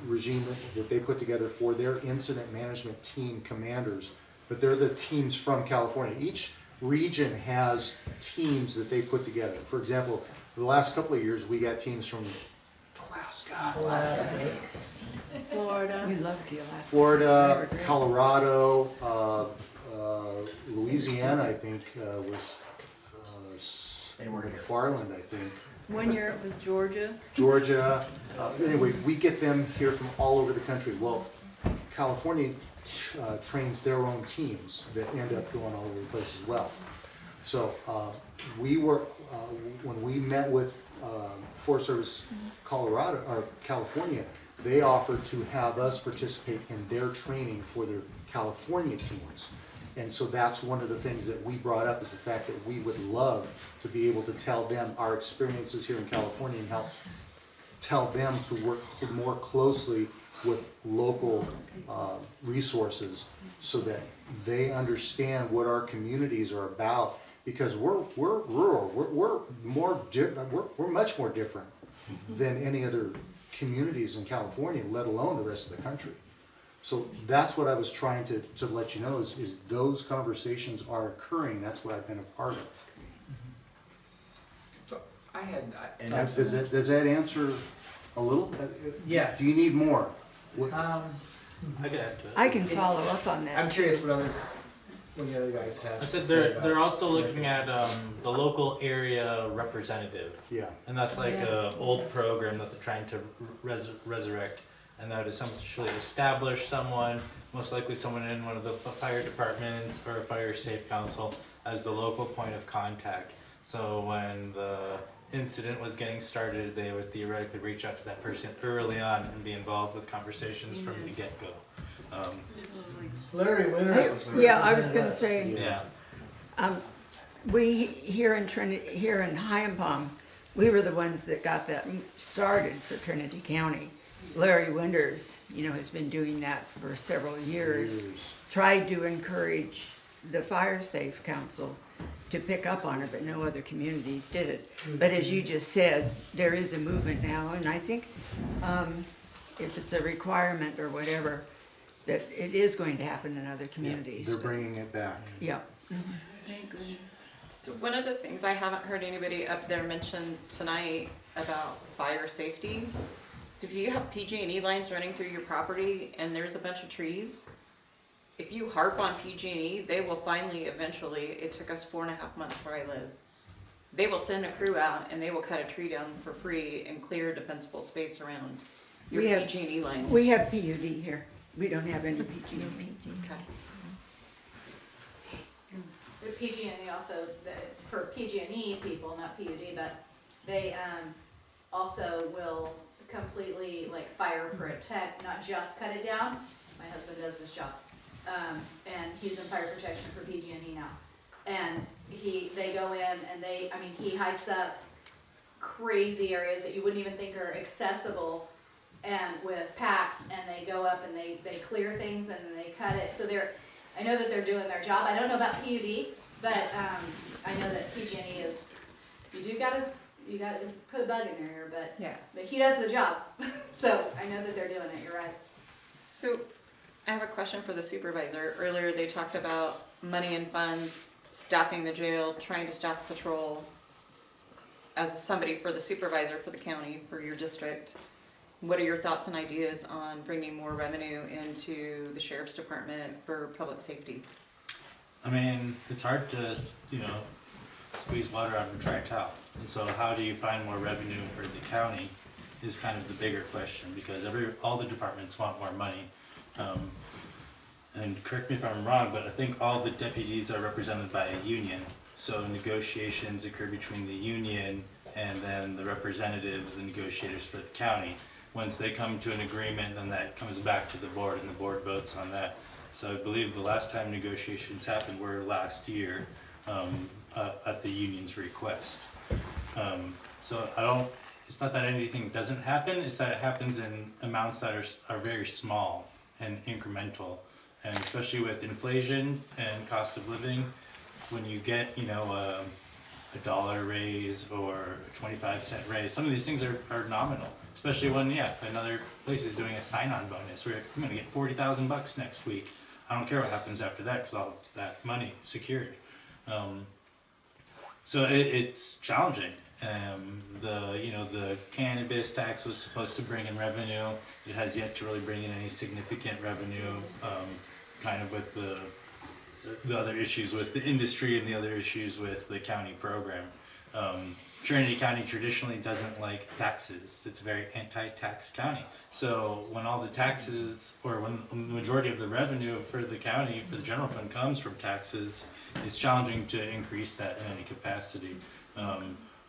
regime that they put together for their incident management team commanders, but they're the teams from California. Each region has teams that they put together. For example, the last couple of years, we got teams from Alaska, Florida. We love the Alaska. Florida, Colorado, Louisiana, I think, was They were here. Farland, I think. One year it was Georgia. Georgia. Anyway, we get them here from all over the country. Well, California trains their own teams that end up going all over the place as well. So we were, when we met with Forest Service Colorado or California, they offered to have us participate in their training for their California teams. And so that's one of the things that we brought up, is the fact that we would love to be able to tell them our experiences here in California and help tell them to work more closely with local resources so that they understand what our communities are about, because we're rural, we're much more different than any other communities in California, let alone the rest of the country. So that's what I was trying to let you know, is those conversations are occurring. That's what I've been a part of. So I had, and Does that answer a little? Yeah. Do you need more? What- I could add to it. I can follow up on that. I'm curious what the other guys have. I said to say about they're also looking at the local area representative, Yeah. and that's like Yes. a old program that they're trying to resurrect, and that is essentially establish someone, most likely someone in one of the fire departments or a fire safe council, as the local point of contact. So when the incident was getting started, they would theoretically reach out to that person early on and be involved with conversations from the get-go. Larry Winter. Yeah, I was gonna say, Yeah. we, here in Hyampom, we were the ones that got that started for Trinity County. Larry Winters, has been doing that for several years. Tried to encourage the Fire Safe Council to pick up on it, but no other communities did it. But as you just said, there is a movement now, and I think if it's a requirement or whatever, that it is going to happen in other communities. They're bringing it back. Yeah. So one of the things I haven't heard anybody up there mention tonight about fire safety, so if you have PG&E lines running through your property and there's a bunch of trees, if you harp on PG&E, they will finally, eventually, it took us 4.5 months where I live. They will send a crew out and they will cut a tree down for free and clear defensible space around your We have- PG&E lines. We have PUD here. We don't have any PG&E. Okay. The PG&E also, for PG&E people, not PUD, but they also will completely like fire protect, not just cut it down. My husband does this job, and he's in fire protection for PG&E now. And they go in and he hikes up crazy areas that you wouldn't even think are accessible, and with packs, and they go up and they clear things and then they cut it. So I know that they're doing their job. I don't know about PUD, but I know that PG&E is, you gotta put a bug in their ear, but he does the job. So I know that they're doing it, you're right. So I have a question for the supervisor. Earlier they talked about money and funds, staffing the jail, trying to staff patrol. As somebody for the supervisor for the county, for your district, what are your thoughts and ideas on bringing more revenue into the sheriff's department for public safety? I mean, it's hard to, squeeze water out of a dry towel. And so how do you find more revenue for the county is kind of the bigger question, because all the departments want more money. And correct me if I'm wrong, but I think all the deputies are represented by a union. So negotiations occur between the union and then the representatives, the negotiators for the county. Once they come to an agreement, then that comes back to the board and the board votes on that. So I believe the last time negotiations happened were last year at the union's request. So it's not that anything doesn't happen, it's that it happens in amounts that are very small and incremental. And especially with inflation and cost of living, when you get, a $1 raise or a 25-cent raise, some of these things are nominal. Especially when, another place is doing a sign-on bonus. I'm gonna get $40,000 next week. I don't care what happens after that because I'll have that money secured. So it's challenging. The cannabis tax was supposed to bring in revenue. It has yet to really bring in any significant revenue, kind of with the other issues with the industry and the other issues with the county program. Trinity County traditionally doesn't like taxes. It's a very anti-tax county. So when all the taxes, or when the majority of the revenue for the county, for the general fund, comes from taxes, it's challenging to increase that in any capacity.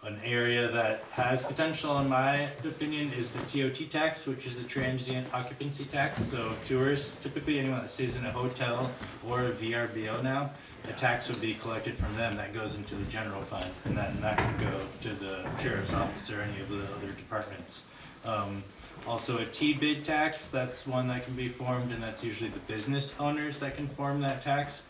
An area that has potential, in my opinion, is the TOT tax, which is the transient occupancy tax. So tourists, typically anyone that stays in a hotel or a VRBO now, a tax would be collected from them that goes into the general fund, and then that can go to the sheriff's office or any of the other departments. Also a T-bid tax, that's one that can be formed, and that's usually the business owners that can form that tax.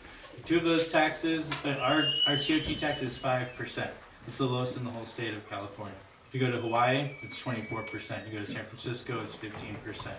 Two of those taxes, our TOT tax is 5%. It's the lowest in the whole state of California. If you go to Hawaii, it's 24%. You go to San Francisco, it's 15%.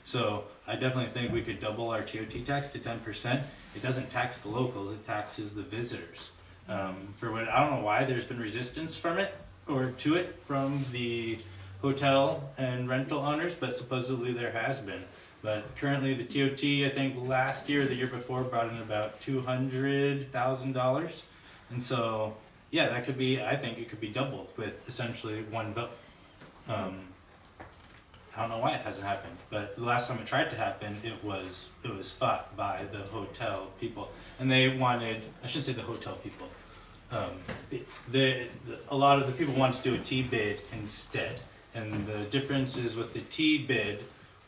So I definitely think we could double our TOT tax to 10%. It doesn't tax the locals, it taxes the visitors. I don't know why there's been resistance from it, or to it, from the hotel and rental owners, but supposedly there has been. But currently the TOT, I think last year or the year before, brought in about $200,000. And so, that could be, I think it could be doubled with essentially one vote. I don't know why it hasn't happened, but the last time it tried to happen, it was fought by the hotel people, and they wanted, I shouldn't say the hotel people, a lot of the people wanted to do a T-bid instead, and the difference is with the T-bid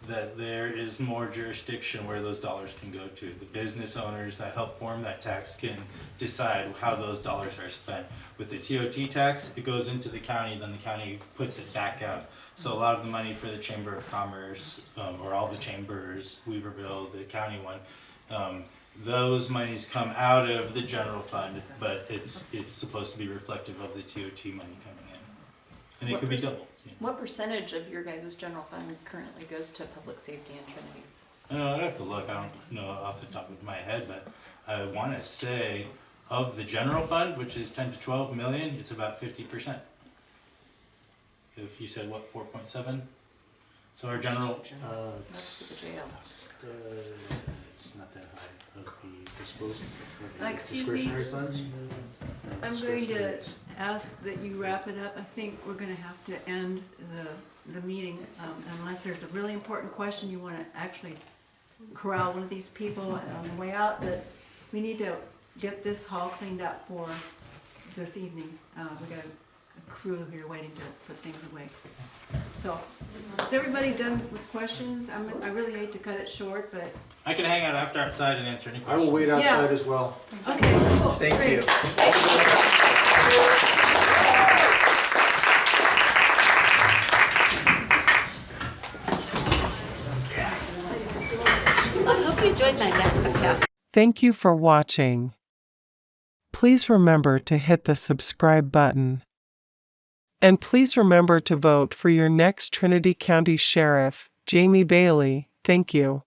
that there is more jurisdiction where those dollars can go to. The business owners that help form that tax can decide how those dollars are spent. With the TOT tax, it goes into the county, then the county puts it back out. So a lot of the money for the Chamber of Commerce, or all the chambers, Weaverville, the county one, those monies come out of the general fund, but it's supposed to be reflective of the TOT money coming in. And it could be doubled. What percentage of your guys' general fund currently goes to public safety in Trinity? I'd have to look, I don't know off the top of my head, but I want to say of the general fund, which is 10 to 12 million, it's about 50%. If you said, 4.7? So our general... That's for the jail. It's not that high of the disposal, Excuse me? discretionary funds. I'm going to ask that you wrap it up. I think we're going to have to end the meeting unless there's a really important question you want to actually corral one of these people on the way out. But we need to get this hall cleaned up for this evening. We got a crew here waiting to put things away. So, is everybody done with questions? I really hate to cut it short, but... I can hang out outside and answer any I questions. will wait outside Yeah. as well. Okay, cool. Thank Great. you. I hope you enjoyed my podcast. Thank you for watching. Please remember to hit the subscribe button. And please remember to vote for your next Trinity County Sheriff, Jayme Bayley. Thank you.